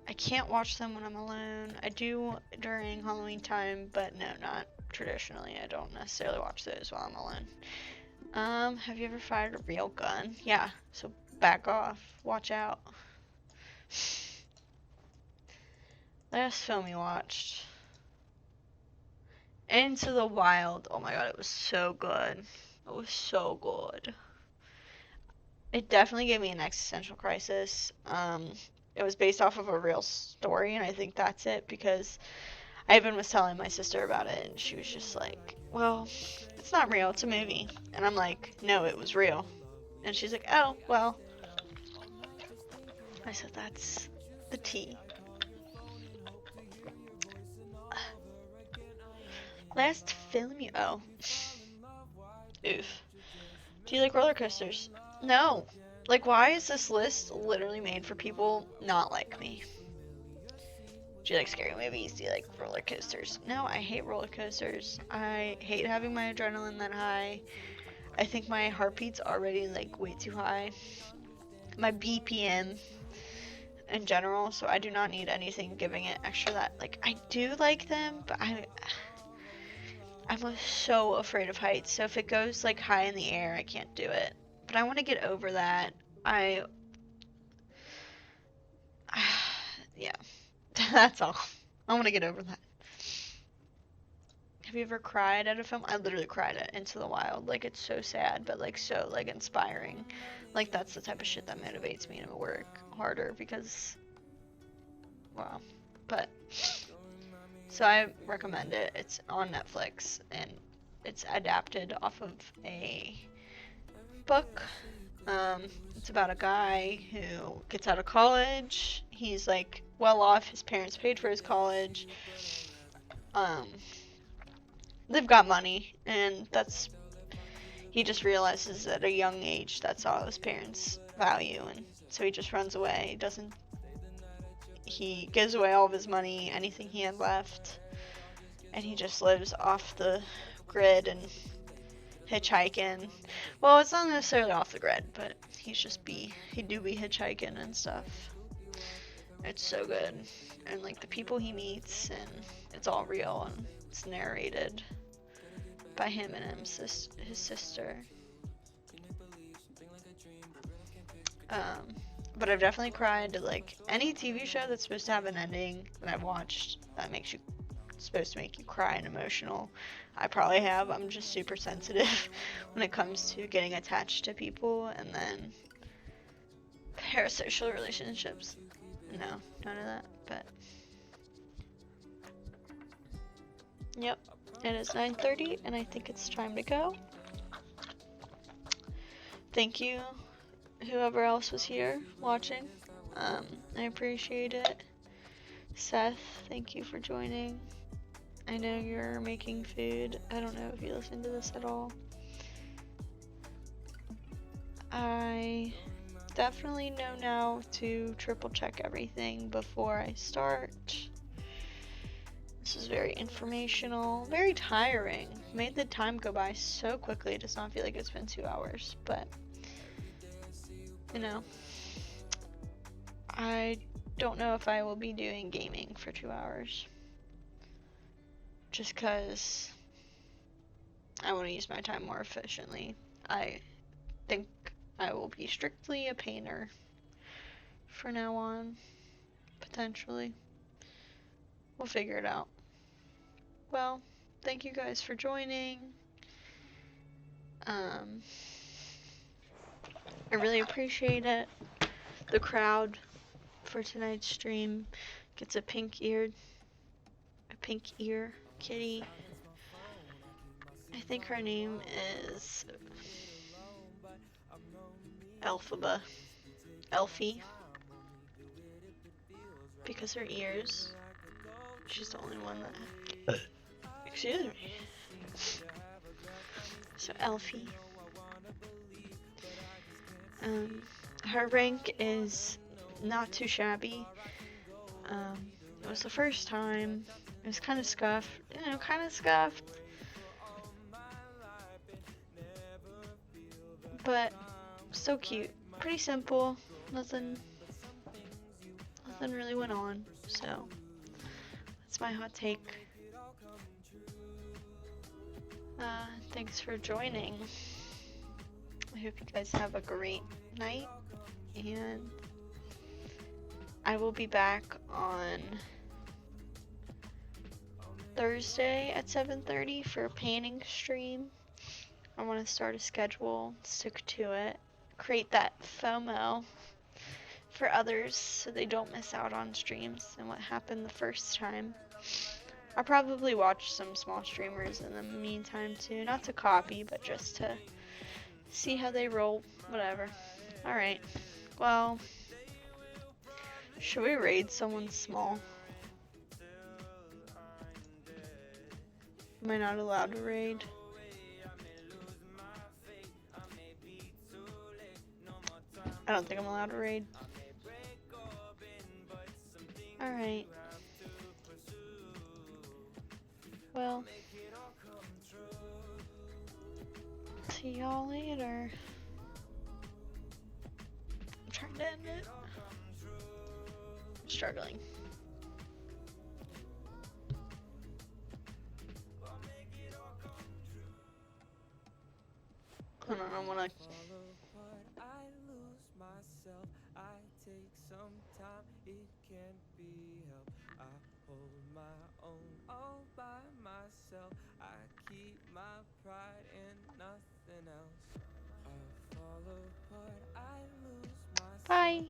I can't watch them when I'm alone. I do during Halloween time, but no, not traditionally. I don't necessarily watch those while I'm alone. Have you ever fired a real gun? Yeah, so back off. Watch out. Last film we watched. Into the Wild. Oh my god, it was so good. It was so good. It definitely gave me an existential crisis. It was based off of a real story, and I think that's it, because I even was telling my sister about it, and she was just like, well, it's not real, it's a movie. And I'm like, no, it was real. And she's like, oh, well. I said, that's the tea. Last film you... Oh. Oof. Do you like roller coasters? No. Like, why is this list literally made for people not like me? Do you like scary movies? Do you like roller coasters? No, I hate roller coasters. I hate having my adrenaline that high. I think my heartbeat's already, like, way too high. My BPM in general, so I do not need anything giving it extra that. Like, I do like them, but I'm so afraid of heights, so if it goes, like, high in the air, I can't do it. But I want to get over that. Yeah. That's all. I want to get over that. Have you ever cried at a film? I literally cried at Into the Wild. Like, it's so sad, but, like, so, like, inspiring. Like, that's the type of shit that motivates me to work harder, because, wow. But, so I recommend it. It's on Netflix, and it's adapted off of a book. It's about a guy who gets out of college. He's, like, well off. His parents paid for his college. They've got money, and he just realizes at a young age that's all his parents value, and so he just runs away. He gives away all of his money, anything he had left, and he just lives off the grid and hitchhiking. Well, it's not necessarily off the grid, but he do be hitchhiking and stuff. It's so good, and like the people he meets, and it's all real, and it's narrated by him and his sister. But I've definitely cried to, like, any TV show that's supposed to have an ending that I've watched that supposed to make you cry and emotional. I probably have. I'm just super sensitive when it comes to getting attached to people, and then parasocial relationships. No, none of that, but yep. And it's 9:30, and I think it's time to go. Thank you, whoever else was here watching. I appreciate it. Seth, thank you for joining. I know you're making food. I don't know if you listen to this at all. I definitely know now to triple check everything before I start. This is very informational, very tiring. Made the time go by so quickly. It does not feel like it's been 2 hours, but you know, I don't know if I will be doing gaming for 2 hours. Just because I want to use my time more efficiently. I think I will be strictly a painter for now on, potentially. We'll figure it out. Well, thank you guys for joining. I really appreciate it. The crowd for tonight's stream gets a pink ear kitty. I think her name is Elfie, because her ears, she's the only one that, excuse me. So Elfie, her rank is not too shabby. It was the first time. It was kind of scuffed, but so cute. Pretty simple. Nothing really went on. So that's my hot take. Thanks for joining. I hope you guys have a great night, and I will be back on Thursday at 7:30 for a painting stream. I want to start a schedule, stick to it, create that FOMO for others so they don't miss out on streams and what happened the first time. I'll probably watch some small streamers in the meantime too, not to copy, but just to see how they roll, whatever. Alright, well, should we raid someone small? Am I not allowed to raid? I don't think I'm allowed to raid. Alright. Well, see y'all later. I'm trying to end it. I'm struggling. Hold on, I wanna... I keep my pride in nothing else. I fall apart, I lose myself. Bye.